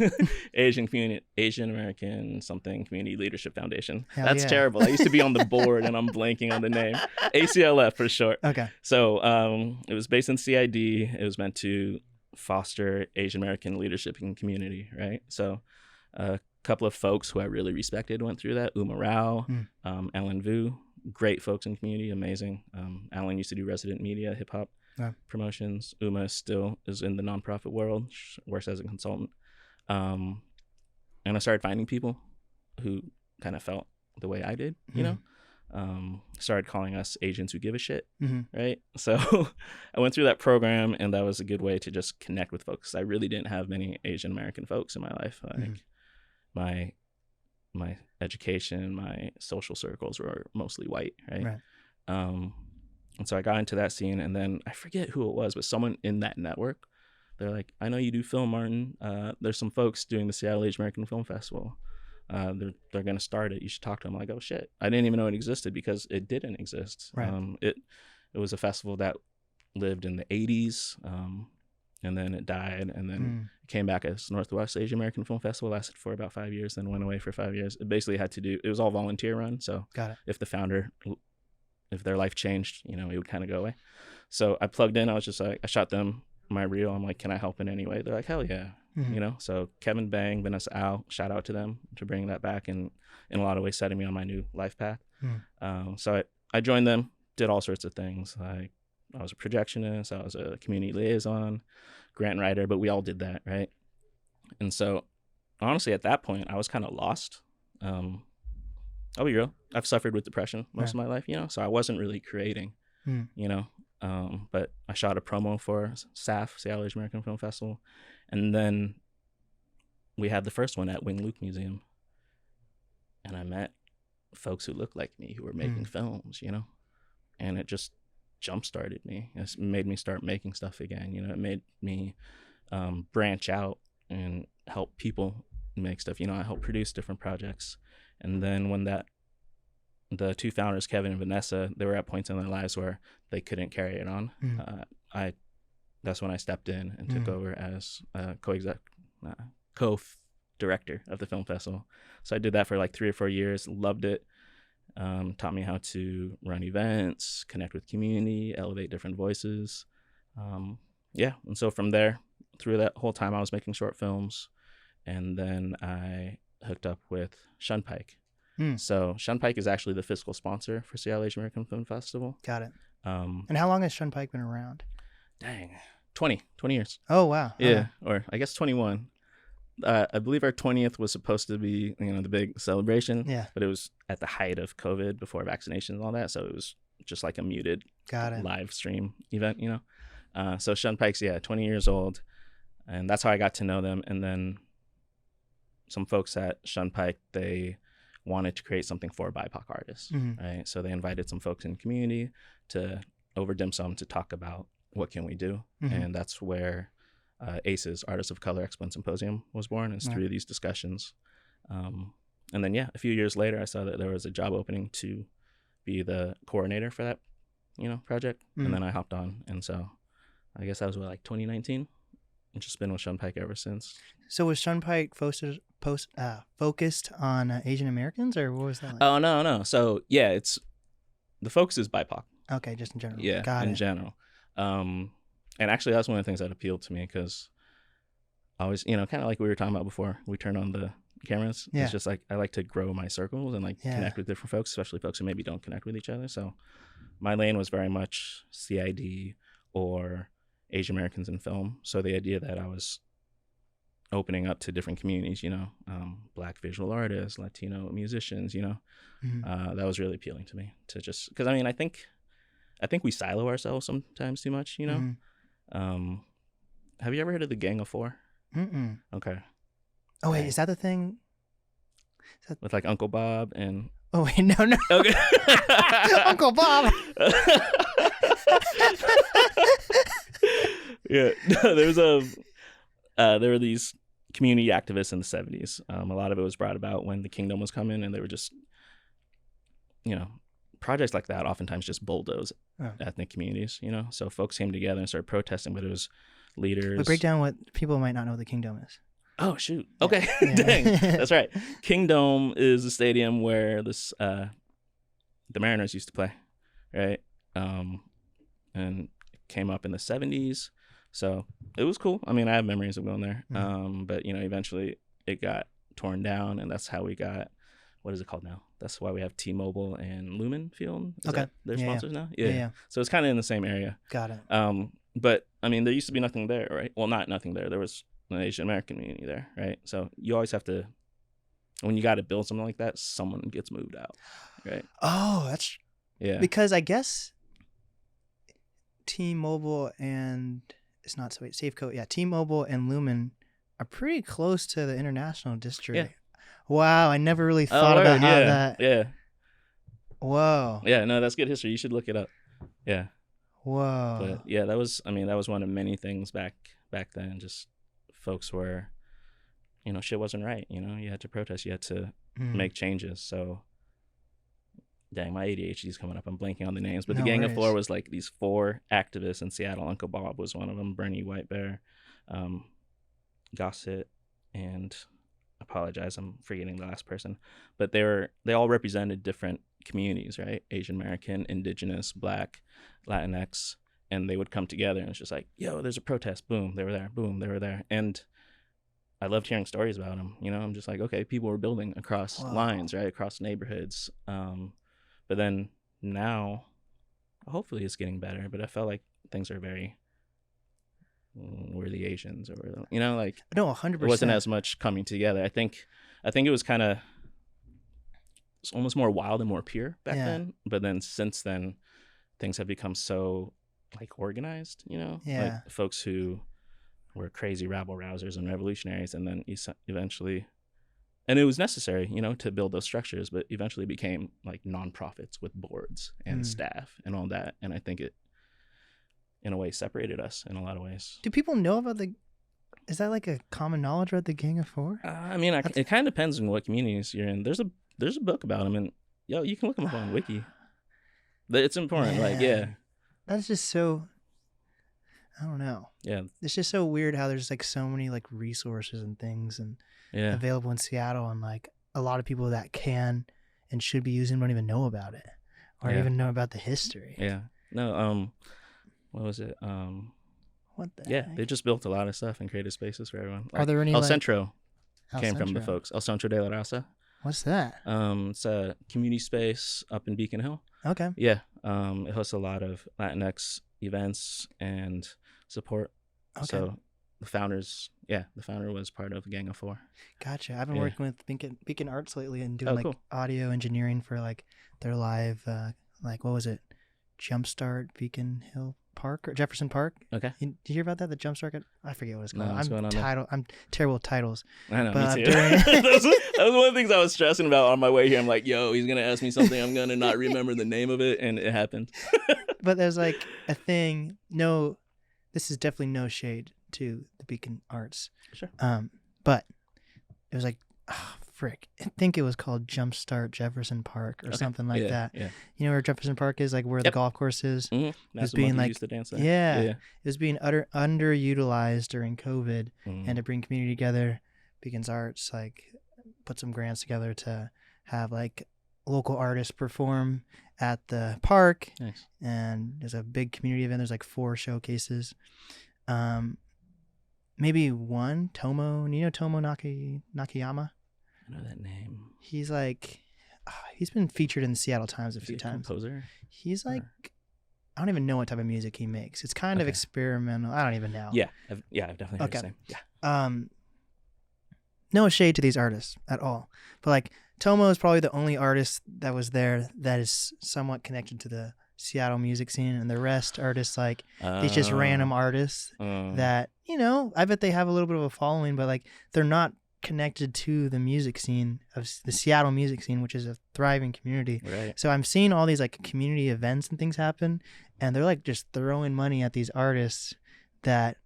Asian American something Community Leadership Foundation. That's terrible. I used to be on the board and I'm blanking on the name. ACLF for short. Okay. So it was based in CID. It was meant to foster Asian American leadership and community, right? So a couple of folks who I really respected went through that. Uma Rao, Alan Vu, great folks in community, amazing. Alan used to do resident media, hip hop promotions. Uma still is in the nonprofit world, works as a consultant. And I started finding people who kind of felt the way I did, you know? Started calling us Asians who give a shit, right? So I went through that program, and that was a good way to just connect with folks. I really didn't have many Asian American folks in my life. Like my education, my social circles were mostly white, right? And so I got into that scene, and then I forget who it was, but someone in that network, they're like, I know you do film, Martin. There's some folks doing the Seattle Asian American Film Festival. They're going to start it. You should talk to them. I'm like, oh shit. I didn't even know it existed because it didn't exist. It was a festival that lived in the 80s, and then it died, and then it came back as Northwest Asian American Film Festival. Lasted for about 5 years, then went away for 5 years. It basically it was all volunteer run. So if the founder, if their life changed, you know, it would kind of go away. So I plugged in. I was just like, I shot them my reel. I'm like, can I help in any way? They're like, hell yeah. You know, so Kevin Bang, Vanessa Al, shout out to them to bring that back, and in a lot of ways setting me on my new life path. So I joined them, did all sorts of things. Like I was a projectionist, I was a community liaison, grant writer, but we all did that, right? And so honestly, at that point, I was kind of lost. I'll be real. I've suffered with depression most of my life, you know, so I wasn't really creating, you know. But I shot a promo for SAF, Seattle Asian American Film Festival. And then we had the first one at Wing Luke Museum. And I met folks who looked like me who were making films, you know. And it just jump-started me. It made me start making stuff again, you know. It made me branch out and help people make stuff. You know, I helped produce different projects. And then when the two founders, Kevin and Vanessa, they were at points in their lives where they couldn't carry it on. I that's when I stepped in and took over as co-director of the film festival. So I did that for like 3 or 4 years. Loved it. Taught me how to run events, connect with community, elevate different voices. Yeah, and so from there, through that whole time, I was making short films, and then I hooked up with Shunpike. So Shunpike is actually the fiscal sponsor for Seattle Asian American Film Festival. Got it. And how long has Shunpike been around? Dang, 20 years. Oh, wow. Yeah, Okay. or I guess 21. I believe our 20th was supposed to be, the big celebration. Yeah. But it was at the height of COVID, before vaccinations and all that, so it was just like a muted live stream event, So Shunpike's 20 years old, and that's how I got to know them. And then some folks at Shunpike, they wanted to create something for BIPOC artists, right? So they invited some folks in the community to over dim sum to talk about what can we do, and that's where ACE's Artists of Color Expo and Symposium was born. It's through these discussions. And then, a few years later, I saw that there was a job opening to be the coordinator for that, project. And then I hopped on. And so I guess that was like 2019. And just been with Shunpike ever since. So was Shunpike focused on Asian Americans, or what was that like? Oh, no. So, it's the focus is BIPOC. Okay, just in general. Yeah, Got in it. general. And actually, that's one of the things that appealed to me, because I was, kind of like we were talking about before we turned on the cameras. Yeah. It's just like I like to grow my circles and connect with different folks, especially folks who maybe don't connect with each other. So my lane was very much CID or Asian Americans in film. So the idea that I was opening up to different communities, Black visual artists, Latino musicians, that was really appealing to me, to just, because I think we silo ourselves sometimes too much, Have you ever heard of the Gang of Four? Okay. Oh wait, is that the thing? With like Uncle Bob and... Oh wait, no. Okay. Uncle Bob. Yeah, there were these community activists in the 70s. A lot of it was brought about when the kingdom was coming, and they were just, projects like that oftentimes just bulldoze ethnic communities, So folks came together and started protesting, but it was leaders. But break down what people might not know the Kingdom is. Oh, shoot. Okay. Yeah. Dang. That's right. Kingdom is a stadium where the Mariners used to play, right? And it came up in the 70s. So it was cool. I have memories of going there. But, eventually it got torn down, and that's how we got, what is it called now? That's why we have T-Mobile and Lumen Field. Is that their sponsors now? Yeah. So it's kind of in the same area. Got it. But, there used to be nothing there, right? Well, not nothing there. There was an Asian American community there, right? So you always have to, when you got to build something like that, someone gets moved out, right? Oh, that's... Yeah. Because I guess T-Mobile and... It's not so... Wait, Safeco. Yeah, T-Mobile and Lumen are pretty close to the international district. Yeah. Wow, I never really thought about how that... Yeah. Whoa. Yeah, no, that's good history. You should look it up. Yeah. Whoa. But yeah, that was one of many things back then. Just folks were, shit wasn't right. You had to protest. You had to make changes. So, dang, my ADHD is coming up. I'm blanking on the names. But the Gang of Four was like these 4 activists in Seattle. Uncle Bob was one of them. Bernie White Bear, Gossett, and apologize, I'm forgetting the last person. But they all represented different communities, right? Asian American, Indigenous, Black, Latinx, and they would come together, and it's just like, yo, there's a protest. Boom, they were there. Boom, they were there. And I loved hearing stories about them. I'm just like, okay, people were building across lines, right? Across neighborhoods. But then now, hopefully it's getting better, but I felt like things are very, we're the Asians, or, like, no, 100%. It wasn't as much coming together. I think it was kind of, it's almost more wild and more pure back then. But then since then, things have become so like organized, like folks who were crazy rabble rousers and revolutionaries, and then eventually, and it was necessary, to build those structures, but eventually became like nonprofits with boards and staff and all that. And I think it, in a way, separated us in a lot of ways. Do people know about is that like a common knowledge about the Gang of Four? It kind of depends on what communities you're in. There's a book about them, and you can look them up on Wiki. It's important. That's just so... I don't know. Yeah. It's just so weird how there's like so many like resources and things and available in Seattle, and like a lot of people that can and should be using don't even know about it or even know about the history. Yeah. No. What was it? What the Yeah, heck? they just built a lot of stuff and created spaces for everyone. Like, Are there any El like Centro El came from the Centro? folks. El Centro de la Raza. What's that? It's a community space up in Beacon Hill. Okay. Yeah. It hosts a lot of Latinx events and support. Okay. So the founder was part of Gang of Four. Gotcha. I've been working with Beacon Arts lately and doing cool. audio engineering for like their live like what was it? Jumpstart Beacon Hill Park or Jefferson Park. Okay. Did you hear about that? The Jumpstart? I forget what it's called. No, what's going on there? I'm terrible with titles. I know, But me too. that was one of the things I was stressing about on my way here. I'm like, yo, he's gonna ask me something. I'm gonna not remember the name of it, and it happened. But there's like a thing. No, this is definitely no shade to the Beacon Arts. Sure. But it was like, frick. I think it was called Jumpstart Jefferson Park or something like that. Yeah. You know where Jefferson Park is, like where the golf course is. Mm-hmm. It That's was the being monkey like, used to dance there. it was being underutilized during COVID, Mm-hmm. and to bring community together, Beacon's Arts like put some grants together to have like local artists perform at the park. Nice. And there's a big community event. There's like 4 showcases. Maybe one Tomo. You know Tomo Nakayama? I know that name. He's like, he's been featured in the Seattle Times a few times. Composer? He's like, I don't even know what type of music he makes. It's kind of experimental. I don't even know. Yeah, I've definitely heard his name. Yeah. No shade to these artists at all, but like Tomo is probably the only artist that was there that is somewhat connected to the Seattle music scene, and the rest are just like these just random artists that, you know, I bet they have a little bit of a following, but like they're not connected to the music scene of the Seattle music scene, which is a thriving community. Right. So I'm seeing all these like community events and things happen, and they're like just throwing money at these artists that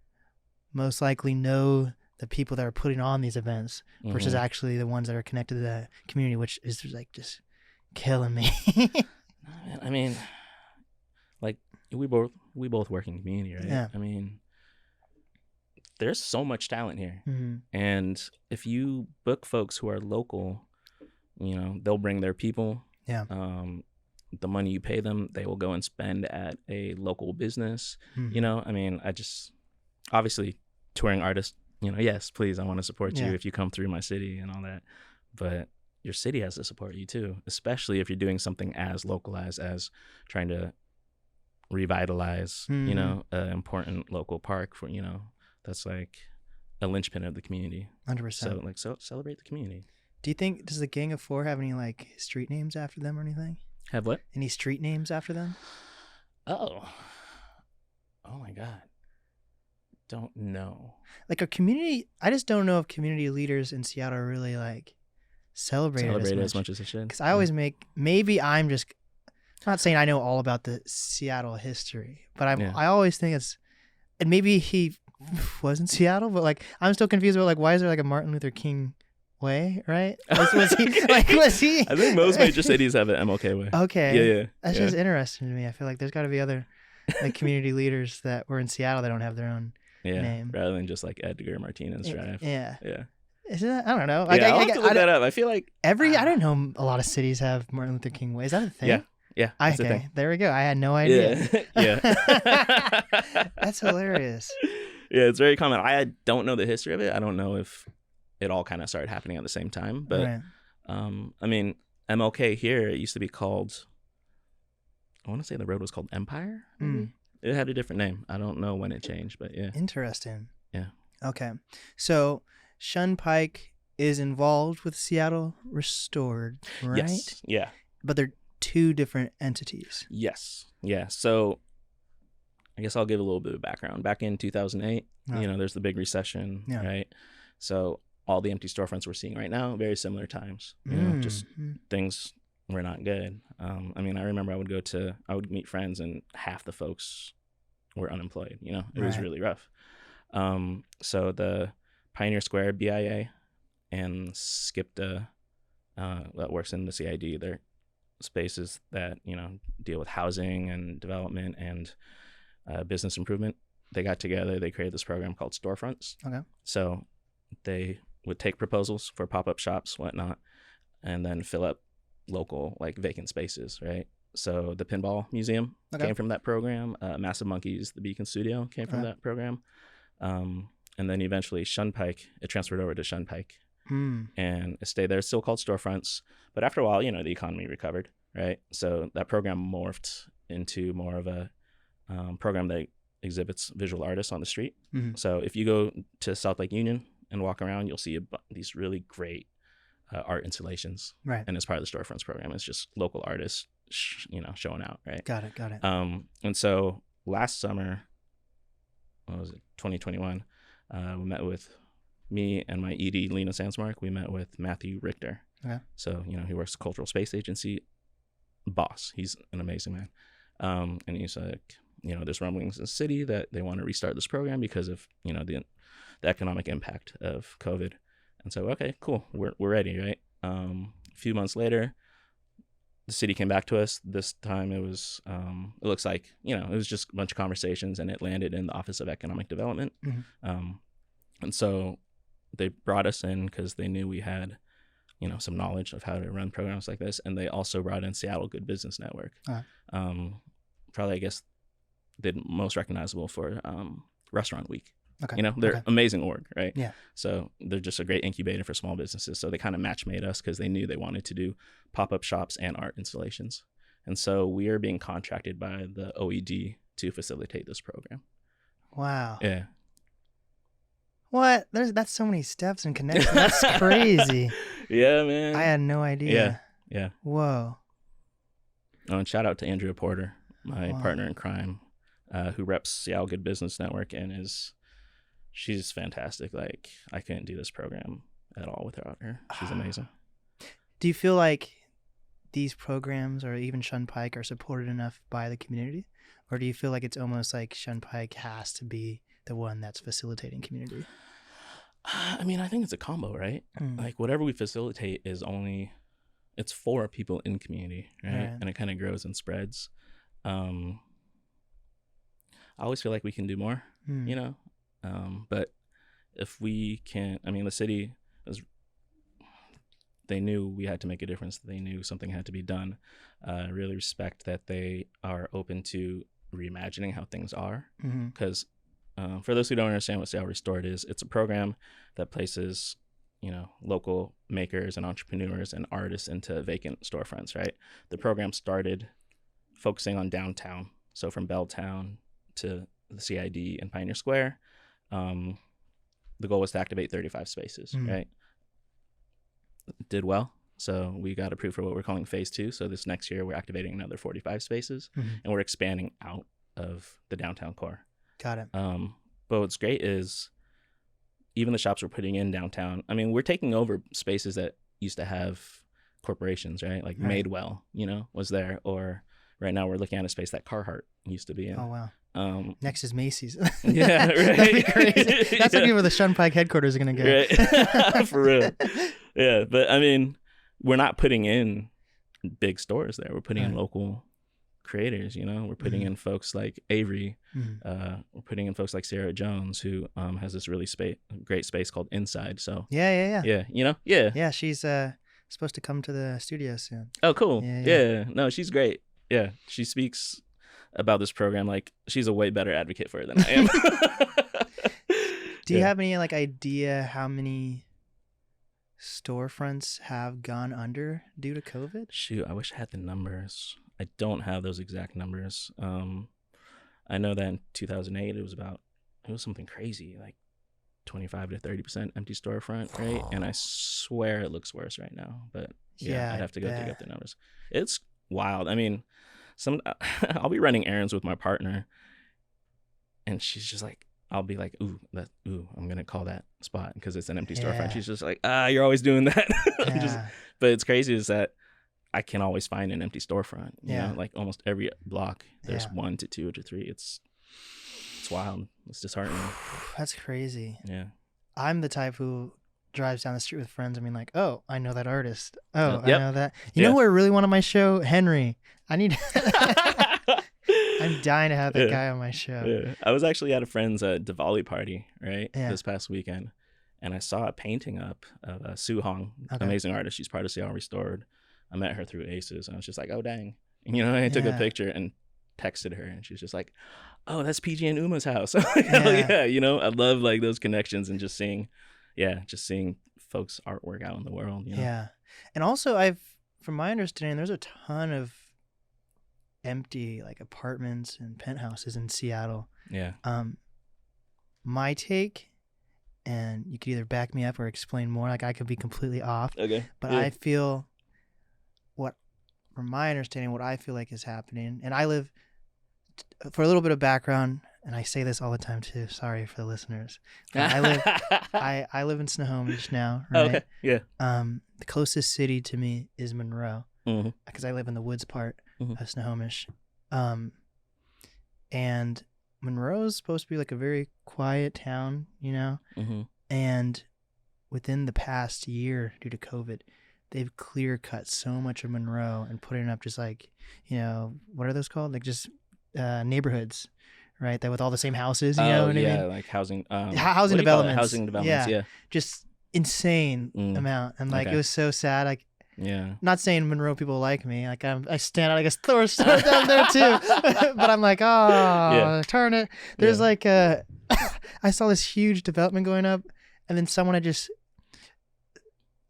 most likely know the people that are putting on these events versus actually the ones that are connected to the community, which is like just killing me. I mean, like we both work in community, right? Yeah. I mean, there's so much talent here. Mm-hmm. And if you book folks who are local, you know, they'll bring their people. Yeah. The money you pay them, they will go and spend at a local business. Mm-hmm. You know, I mean, obviously touring artists, you know, yes, please, I want to support you if you come through my city and all that. But your city has to support you too, especially if you're doing something as localized as trying to revitalize, you know, an important local park for, you know, that's like a linchpin of the community. 100%. So celebrate the community. Do you think, does the Gang of Four have any like street names after them or anything? Have what? Any street names after them? Oh my God. Don't know. Like a community, I just don't know if community leaders in Seattle are really like celebrated as much as they should. Because I always maybe I'm just not saying I know all about the Seattle history, but I always think it's, and maybe he was in Seattle, but like I'm still confused about like why is there like a Martin Luther King way, right? Was he? I think most major cities have an MLK way. Okay. Yeah. That's just interesting to me. I feel like there's got to be other like community leaders that were in Seattle that don't have their own name, rather than just like Edgar Martinez Drive. Yeah. Yeah. Is that? I don't know. Like, I'll have to look that up. I feel like I didn't know a lot of cities have Martin Luther King way. Is that a thing? Yeah. That's a thing. There we go. I had no idea. Yeah. That's hilarious. Yeah, it's very common. I don't know the history of it. I don't know if it all kind of started happening at the same time. But I mean, MLK here, it used to be called, I want to say the road was called Empire. It had a different name. I don't know when it changed, but yeah. Interesting. Yeah. Okay. So Shunpike is involved with Seattle Restored, right? Yes. Yeah. But they're 2 different entities. Yes. Yeah. So I guess I'll give a little bit of background. Back in 2008, you know, there's the big recession, right? So all the empty storefronts we're seeing right now, very similar times. You know, just things were not good. I mean, I remember I would meet friends and half the folks were unemployed. You know, it was really rough. So the Pioneer Square BIA and SCIPTA that works in the CID, they're spaces that, you know, deal with housing and development and business improvement. they got together. They created this program called Storefronts. Okay. So they would take proposals for pop-up shops, whatnot, and then fill up local like vacant spaces, right? So the Pinball Museum came from that program. Massive Monkeys, the Beacon Studio came from that program. And then eventually Shunpike, it transferred over to Shunpike. And it stayed there. It's still called Storefronts. But after a while, the economy recovered, right? So that program morphed into more of a program that exhibits visual artists on the street. So if you go to South Lake Union and walk around, you'll see these really great art installations. Right. And as part of the Storefronts program, it's just local artists, showing out, right? Got it. And so last summer, what was it, 2021, we met with me and my ED, Lena Sandsmark. We met with Matthew Richter. Okay. So, he works at the Cultural Space Agency. Boss. He's an amazing man. And he's like, there's rumblings in the city that they want to restart this program because of, the economic impact of COVID. And so, okay, cool. We're ready, right? A few months later, the city came back to us. This time it was, it looks like, it was just a bunch of conversations, and it landed in the Office of Economic Development. And so they brought us in because they knew we had, some knowledge of how to run programs like this. And they also brought in Seattle Good Business Network. Probably, I guess, they're most recognizable for Restaurant Week. Okay. They're amazing org, right? Yeah. So they're just a great incubator for small businesses. So they kind of match made us because they knew they wanted to do pop-up shops and art installations. And so we are being contracted by the OED to facilitate this program. Wow. Yeah. What? That's so many steps and connections. That's crazy. Yeah, man. I had no idea. Yeah. Whoa. Oh, and shout out to Andrea Porter, my partner in crime, who reps Seattle Good Business Network, and she's fantastic. Like, I couldn't do this program at all without her. She's amazing. Do you feel like these programs or even Shunpike are supported enough by the community? Or do you feel like it's almost like Shunpike has to be the one that's facilitating community? I mean, I think it's a combo, right? Like, whatever we facilitate it's for people in community, right? And it kind of grows and spreads. I always feel like we can do more, but if we can't, the city they knew we had to make a difference. They knew something had to be done. I really respect that they are open to reimagining how things are. Because for those who don't understand what Seattle Restored is, it's a program that places, local makers and entrepreneurs and artists into vacant storefronts, right? The program started focusing on downtown. So from Belltown to the CID and Pioneer Square, the goal was to activate 35 spaces, right? Did well. So we got approved for what we're calling phase 2. So this next year, we're activating another 45 spaces, and we're expanding out of the downtown core. Got it. But what's great is even the shops we're putting in downtown, we're taking over spaces that used to have corporations, right? Like Madewell, was there. Or right now we're looking at a space that Carhartt used to be in. Oh, wow. Next is Macy's. Yeah, right. That'd be crazy. That's where the Shunpike headquarters are going to go. Right. For real. Yeah, but we're not putting in big stores there. We're putting in local creators, We're putting in folks like Avery. We're putting in folks like Sarah Jones, who has this really great space called Inside. So Yeah. Yeah, Yeah, she's supposed to come to the studio soon. Oh, cool. Yeah. No, she's great. Yeah, she speaks about this program like she's a way better advocate for it than I am. Do you have any idea how many storefronts have gone under due to COVID? Shoot, I wish I had the numbers. I don't have those exact numbers. I know that in 2008 it was something crazy, like 25 to 30% empty storefront, right? And I swear it looks worse right now, but I'd have to go dig up the numbers. It's wild. I'll be running errands with my partner, and she's just like, I'll be like, I'm gonna call that spot because it's an empty storefront. She's just like, you're always doing that. But it's crazy is that I can always find an empty storefront. You know, like almost every block, there's 1 to 2 to 3. It's wild. It's disheartening. That's crazy. Yeah. I'm the type who drives down the street with friends. Oh, I know that artist. Oh, I know that. You know who I really want on my show? Henry. I need. I'm dying to have that Yeah. guy on my show. Yeah. I was actually at a friend's Diwali party, right, Yeah. this past weekend, and I saw a painting up of Su Hong, Okay. amazing artist. She's part of Seattle Restored. I met her through Aces, and I was just like, oh, dang. And, I took a picture and texted her, and she's just like, oh, that's PG and Uma's house. Hell yeah. I love like those connections and just seeing folks' artwork out in the world. Yeah. And also, from my understanding, there's a ton of empty like apartments and penthouses in Seattle. Yeah. My take, and you could either back me up or explain more, like I could be completely off. Okay. But I feel from my understanding, what I feel like is happening, and I live, for a little bit of background, and I say this all the time too, sorry for the listeners. I live in Snohomish now, right? Okay. Yeah. The closest city to me is Monroe, because I live in the woods part of Snohomish. And Monroe's supposed to be like a very quiet town, and within the past year, due to COVID, they've clear cut so much of Monroe and putting up just like, what are those called? Like just neighborhoods, right? That with all the same houses, you know what I mean? Like housing. Housing developments. Housing developments. Yeah. Just insane amount, and like it was so sad. Like, not saying Monroe people like me. Like I stand out like a star down there too, but I'm like, turn it. There's like I saw this huge development going up, and then someone had just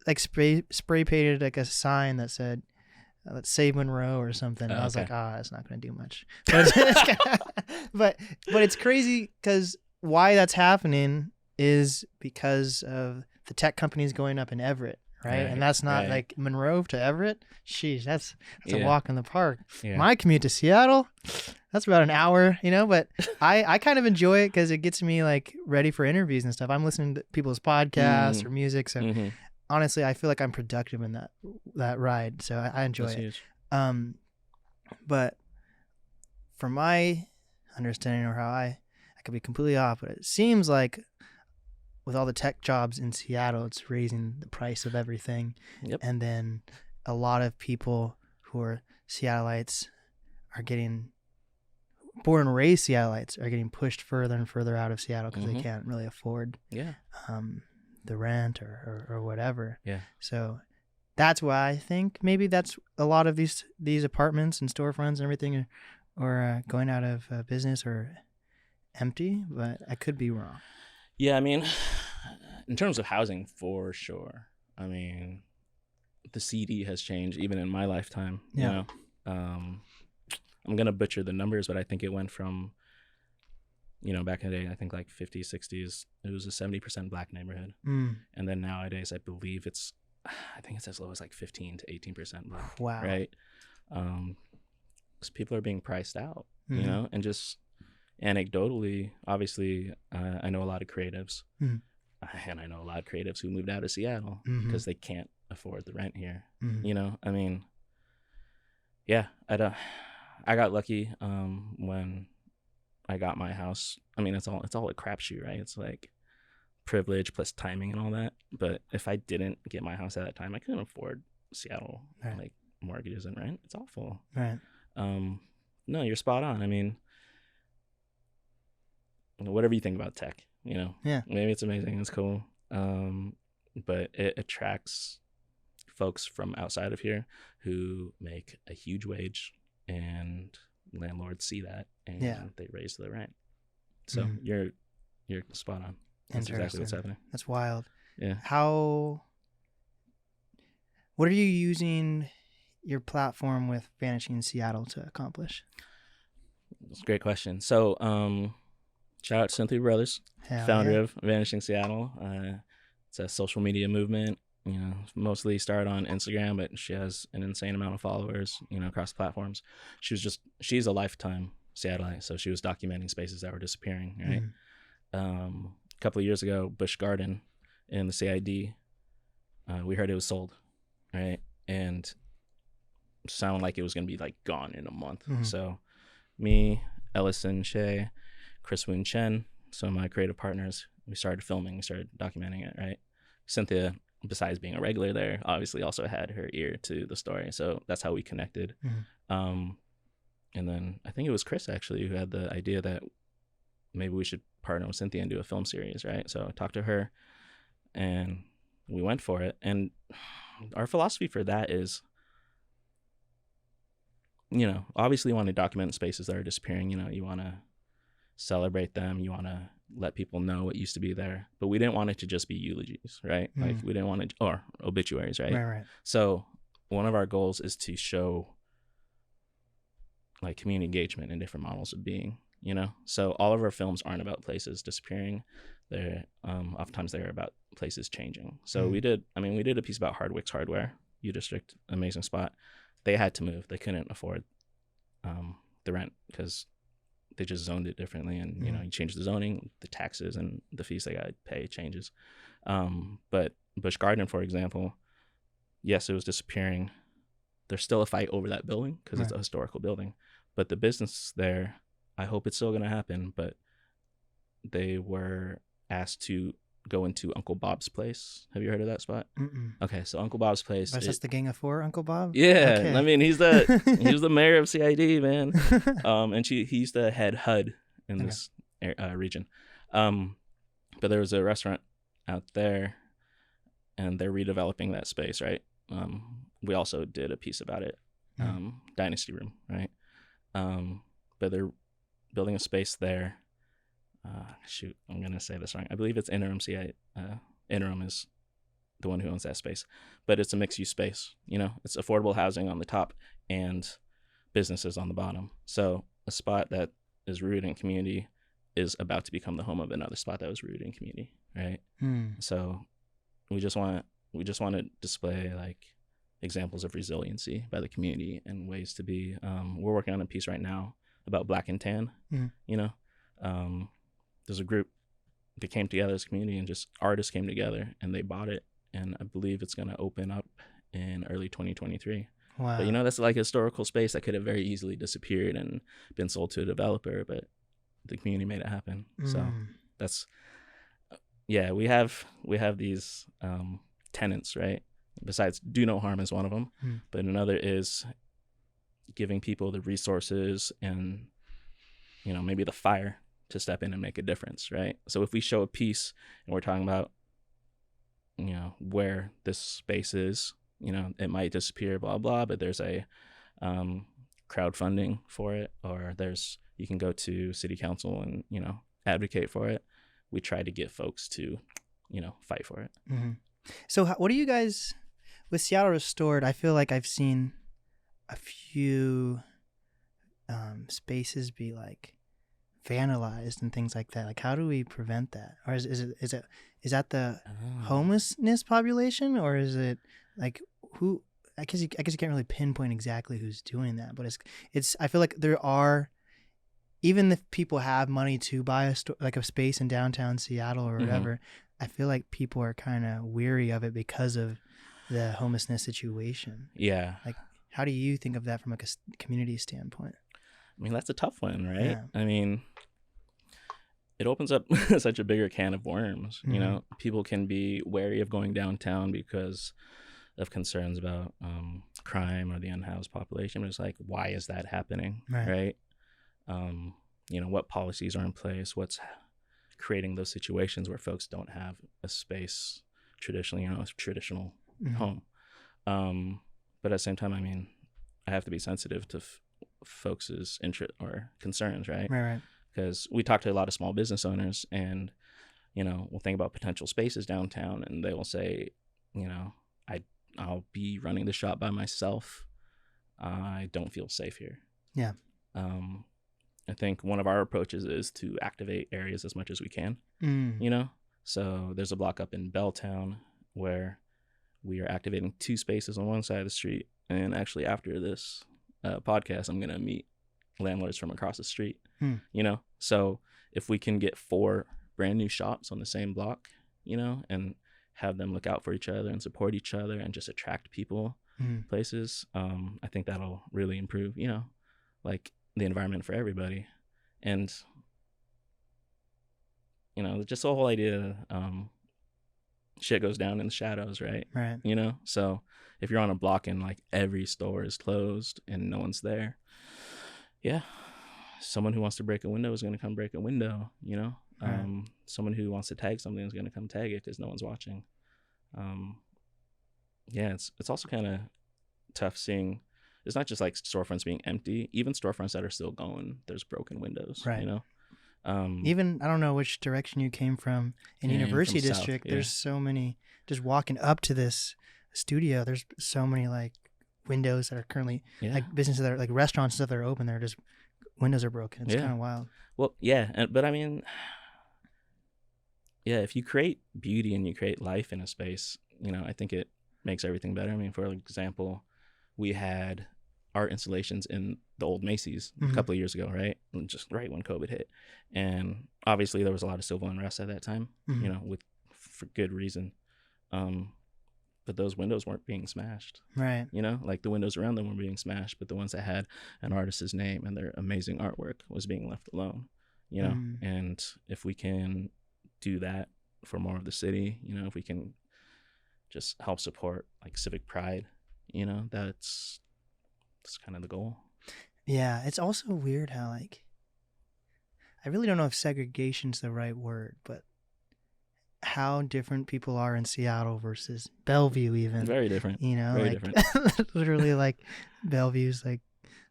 like spray painted like a sign that said, let's save Monroe or something. And I was like, it's not going to do much. But it's crazy because why that's happening is because of the tech companies going up in Everett, right? And that's not like Monroe to Everett. Sheesh, that's a walk in the park. Yeah. My commute to Seattle, that's about an hour, but I kind of enjoy it because it gets me like ready for interviews and stuff. I'm listening to people's podcasts or music, so honestly, I feel like I'm productive in that ride, so I enjoy it. Huge. But from my understanding, or how I could be completely off, but it seems like with all the tech jobs in Seattle, it's raising the price of everything. Yep. And then a lot of people who are Seattleites are getting born and raised Seattleites are getting pushed further and further out of Seattle because they can't really afford the rent or whatever. Yeah. So that's why I think maybe that's a lot of these apartments and storefronts and everything are going out of business or empty, but I could be wrong. Yeah, I mean, in terms of housing, for sure. I mean, the CD has changed even in my lifetime. Yeah. I'm going to butcher the numbers, but I think it went from, back in the day, I think like 50s, 60s, it was a 70% black neighborhood. And then nowadays, I believe it's as low as like 15 to 18% black. Wow. Right? Because people are being priced out, and just anecdotally, obviously, I know a lot of creatives, and I know a lot of creatives who moved out of Seattle because they can't afford the rent here. I mean, yeah, I got lucky when I got my house. I mean, it's all a crapshoot, right? It's like privilege plus timing and all that. But if I didn't get my house at that time, I couldn't afford Seattle, like mortgages and rent. It's awful. Right. No, you're spot on. I mean, whatever you think about tech, maybe it's amazing, it's cool, but it attracts folks from outside of here who make a huge wage, and landlords see that and they raise the rent. So you're spot on. That's exactly what's happening. That's wild. Yeah. What are you using your platform with Vanishing in Seattle to accomplish? That's a great question. So shout out to Cynthia Brothers, founder of Vanishing Seattle. It's a social media movement, mostly started on Instagram, but she has an insane amount of followers, across platforms. She's a lifetime Seattleite, so she was documenting spaces that were disappearing, right? A couple of years ago, Busch Garden in the CID, we heard it was sold, right? And sounded like it was going to be like gone in a month. So me, Ellison Shea, Chris Woon Chen, some of my creative partners, we started filming, we started documenting it, right? Cynthia, besides being a regular there, obviously also had her ear to the story. So that's how we connected. And then I think it was Chris actually who had the idea that maybe we should partner with Cynthia and do a film series, right? So I talked to her and we went for it. And our philosophy for that is, obviously you want to document spaces that are disappearing. You want to celebrate them. You want to let people know what used to be there. But we didn't want it to just be eulogies, right? Like we didn't want to, or obituaries, right? Right. So one of our goals is to show like community engagement in different models of being, So all of our films aren't about places disappearing. They're oftentimes they're about places changing. So we did a piece about Hardwick's Hardware, U District, amazing spot. They had to move. They couldn't afford the rent because they just zoned it differently. And, you change the zoning, the taxes and the fees they got to pay changes. But Busch Garden, for example, yes, it was disappearing. There's still a fight over that building because it's a historical building. But the business there, I hope it's still going to happen, but they were asked to go into Uncle Bob's place. Have you heard of that spot? Mm-mm. Okay, so Uncle Bob's place. That's the Gang of Four, Uncle Bob? Yeah, okay. I mean, he was the mayor of CID, man. And he's the head HUD in this region. But there was a restaurant out there, and they're redeveloping that space, right? We also did a piece about it, Dynasty Room, right? But they're building a space there. I'm gonna say this wrong. I believe it's Interim Interim is the one who owns that space, but it's a mixed-use space. It's affordable housing on the top and businesses on the bottom. So a spot that is rooted in community is about to become the home of another spot that was rooted in community, right? So we just want to display like examples of resiliency by the community and ways to be. We're working on a piece right now about Black and Tan. There's a group that came together as a community and just artists came together and they bought it. And I believe it's going to open up in early 2023. Wow. But that's like a historical space that could have very easily disappeared and been sold to a developer, but the community made it happen. So that's, we have these tenets, right? Besides do no harm is one of them, but another is giving people the resources and, maybe the fire to step in and make a difference, right? So if we show a piece and we're talking about, where this space is, it might disappear, blah, blah, but there's a crowdfunding for it, or you can go to city council and, advocate for it. We try to get folks to, fight for it. So what do you guys, with Seattle Restored, I feel like I've seen a few spaces be like vandalized and things like that. Like, how do we prevent that? Or is that the homelessness population, or is it like who? I guess you can't really pinpoint exactly who's doing that, but it's. I feel like there are, even if people have money to buy a space in downtown Seattle or whatever, I feel like people are kind of weary of it because of the homelessness situation. Yeah. Like, how do you think of that from like a community standpoint? I mean, that's a tough one, right? Yeah. I mean, it opens up such a bigger can of worms. People can be wary of going downtown because of concerns about crime or the unhoused population. But it's like, why is that happening, right? What policies are in place? What's creating those situations where folks don't have a space traditionally, a traditional home. But at the same time, I mean, I have to be sensitive to folks' interest or concerns, right? Right. Because we talk to a lot of small business owners and, we'll think about potential spaces downtown and they will say, I'll be running the shop by myself. I don't feel safe here. Yeah. I think one of our approaches is to activate areas as much as we can, So there's a block up in Belltown where we are activating 2 spaces on one side of the street. And actually after this podcast, I'm going to meet landlords from across the street, So if we can get 4 brand new shops on the same block, and have them look out for each other and support each other and just attract people places, I think that'll really improve, like the environment for everybody. And, just the whole idea, shit goes down in the shadows, right? Right. So if you're on a block and like every store is closed and no one's there, Yeah, someone who wants to break a window is going to come break a window, you know. Right. Someone who wants to tag something is going to come tag it because no one's watching. Yeah, it's also kind of tough seeing. It's not just like storefronts being empty, even storefronts that are still going, there's broken windows, Right. you know. Even I don't know which direction you came from in Came from University south, District. yeah. There's so many. Just walking up to this studio, there's so many like windows that are currently Yeah. like businesses that are like restaurants and stuff that are open. They're just windows are broken. It's Yeah. kind of wild. Well, yeah, but I mean, yeah, if you create beauty and you create life in a space, you know, I think it makes everything better. I mean, for example, we had art installations in the old Macy's a couple of years ago, right? And just right when COVID hit. And obviously there was a lot of civil unrest at that time, you know, for good reason. But those windows weren't being smashed. Right. You know, like the windows around them were being smashed, but the ones that had an artist's name and their amazing artwork was being left alone, you know? And if we can do that for more of the city, you know, if we can just help support like civic pride, you know, that's kind of the goal. Yeah, it's also weird how like I really don't know if segregation's the right word, but how different people are in Seattle versus Bellevue, even. Very different. You know, very like different. literally like Bellevue's like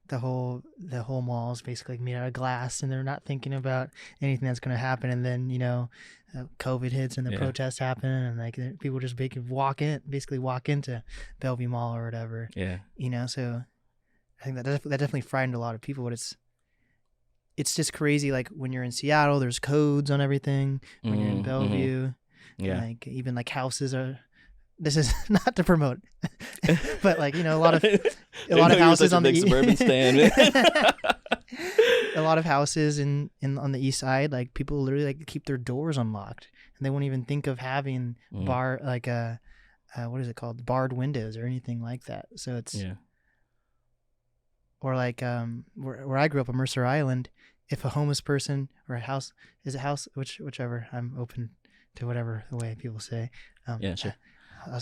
the whole mall is basically made out of glass, and they're not thinking about anything that's going to happen. And then COVID hits and the protests happen, and like people just basically walk into Bellevue Mall or whatever. Yeah. You know, so I think that definitely frightened a lot of people. But it's just crazy. Like when you're in Seattle, there's codes on everything. When you're in Bellevue, like even like houses are. This is not to promote, but like a lot of houses on the suburban stand. A lot of houses on the east side, like people literally like keep their doors unlocked, and they won't even think of having what is it called, barred windows or anything like that. So it's or like where I grew up on Mercer Island, if a homeless person or whichever, I'm open to whatever the way people say. Sure.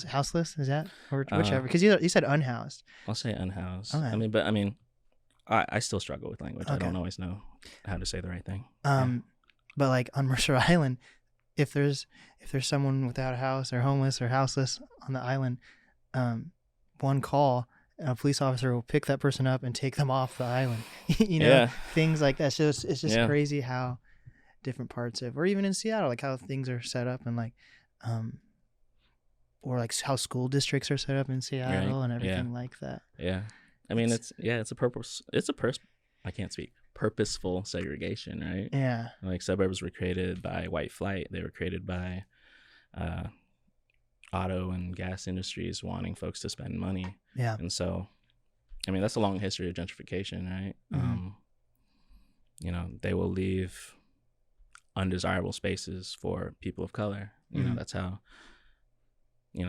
Houseless, is that, or whichever? Because you said unhoused. I'll say unhoused. Okay. I mean, I still struggle with language. Okay. I don't always know how to say the right thing. But like on Mercer Island, if there's someone without a house or homeless or houseless on the island, one call, a police officer will pick that person up and take them off the island. Things like that. So it's just crazy how different parts of, or even in Seattle, like how things are set up, and like or like how school districts are set up in Seattle and everything like that. Yeah. I mean, I can't speak. Purposeful segregation, right? Yeah. Like suburbs were created by white flight. They were created by auto and gas industries wanting folks to spend money. Yeah. And so, I mean, that's a long history of gentrification, right? They will leave undesirable spaces for people of color. You know, that's how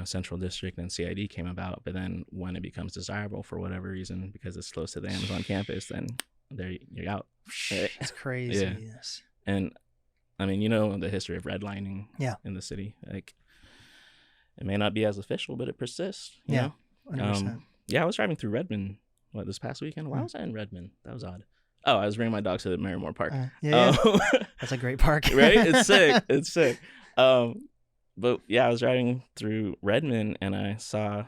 Central District and CID came about. But then when it becomes desirable for whatever reason, because it's close to the Amazon campus, then you're out. It's crazy. Yeah. Yes. And I mean, the history of redlining in the city. Like, it may not be as official, but it persists. You know? 100%. I was driving through Redmond this past weekend. Why was I in Redmond? That was odd. Oh, I was bringing my dog to the Merrimore Park. That's a great park. Right? It's sick. It's sick. But yeah, I was driving through Redmond and I saw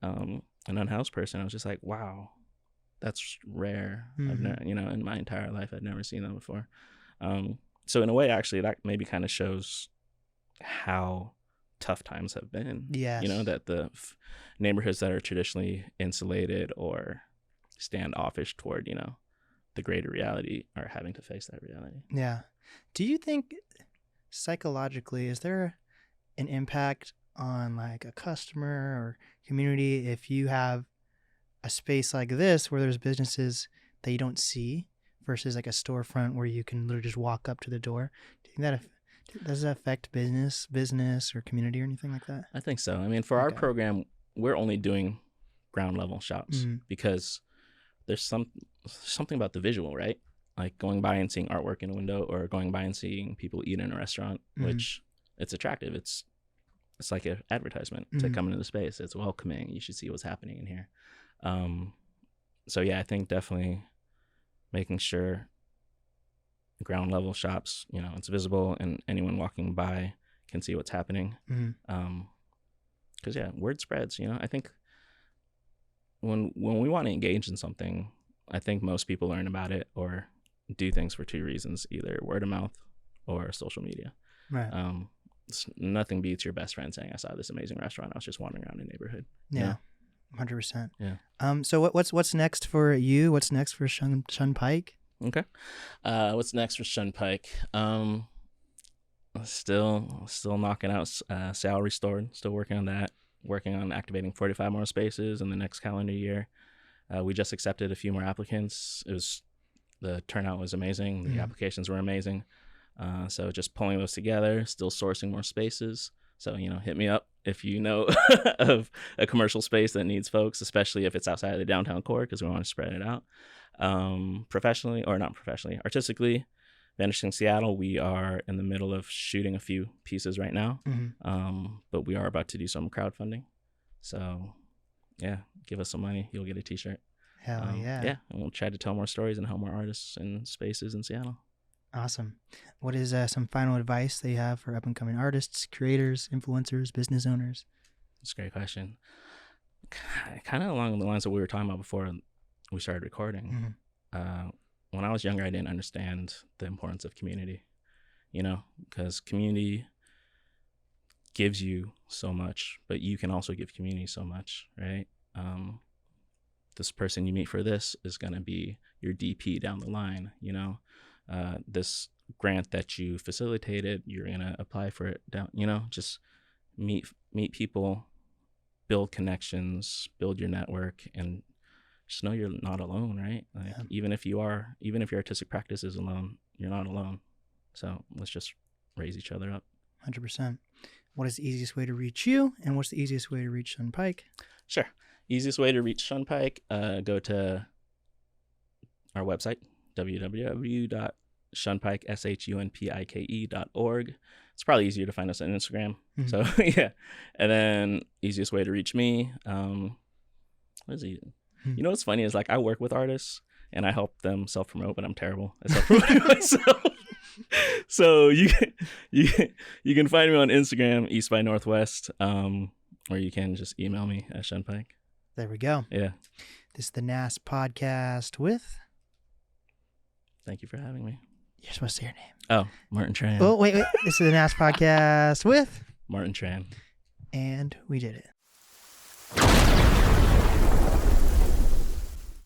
an unhoused person. I was just like, wow, that's rare. I've never, in my entire life, I'd never seen that before. So in a way, actually, that maybe kind of shows how tough times have been. Yes. That the neighborhoods that are traditionally insulated or standoffish toward, the greater reality are having to face that reality. Yeah. Do you think psychologically, is there an impact on like a customer or community if you have a space like this where there's businesses that you don't see versus like a storefront where you can literally just walk up to the door? Do you think does that affect business or community or anything like that? I think so. I mean, for our program, we're only doing ground level shops because there's something about the visual, right? Like going by and seeing artwork in a window or going by and seeing people eat in a restaurant, which it's attractive. It's like an advertisement to come into the space. It's welcoming. You should see what's happening in here. So yeah, I think definitely making sure ground level shops, it's visible and anyone walking by can see what's happening. Because word spreads. I think when we want to engage in something, I think most people learn about it or do things for two reasons: either word of mouth or social media. Right. Nothing beats your best friend saying, "I saw this amazing restaurant. I was just wandering around the neighborhood." Yeah, 100%. Yeah. So what's next for you? What's next for Shunpike? Okay. What's next for Shunpike? Still knocking out Sal Restored. Still working on that. Working on activating 45 more spaces in the next calendar year. We just accepted a few more applicants. The turnout was amazing. The applications were amazing. So just pulling those together, still sourcing more spaces. So, hit me up if you know of a commercial space that needs folks, especially if it's outside of the downtown core, because we want to spread it out. Artistically, Vanishing Seattle, we are in the middle of shooting a few pieces right now. But we are about to do some crowdfunding. So, give us some money. You'll get a t-shirt. Hell yeah. Yeah, and we'll try to tell more stories and help more artists and spaces in Seattle. Awesome. What is some final advice that you have for up-and-coming artists, creators, influencers, business owners? That's a great question. Kind of along the lines that we were talking about before we started recording. When I was younger, I didn't understand the importance of community, because community gives you so much, but you can also give community so much, right? This person you meet for this is going to be your DP down the line, this grant that you facilitated, you're going to apply for it down, just meet people, build connections, build your network, and just know you're not alone, right? Even if your artistic practice is alone, you're not alone. So let's just raise each other up. 100%. What is the easiest way to reach you, and what's the easiest way to reach Shunpike? Sure. Easiest way to reach Shunpike, go to our website, www.shunpike.org. It's probably easier to find us on Instagram. So, yeah. And then easiest way to reach me, what is it? What's funny is I work with artists and I help them self-promote, but I'm terrible at self-promoting myself. So you can find me on Instagram, East by Northwest, or you can just email me at Shunpike. There we go. Yeah. This is the NAST podcast with... Thank you for having me. You're supposed to say your name. Oh, Martin Tran. Oh, wait. This is the NAST podcast with... Martin Tran. And we did it.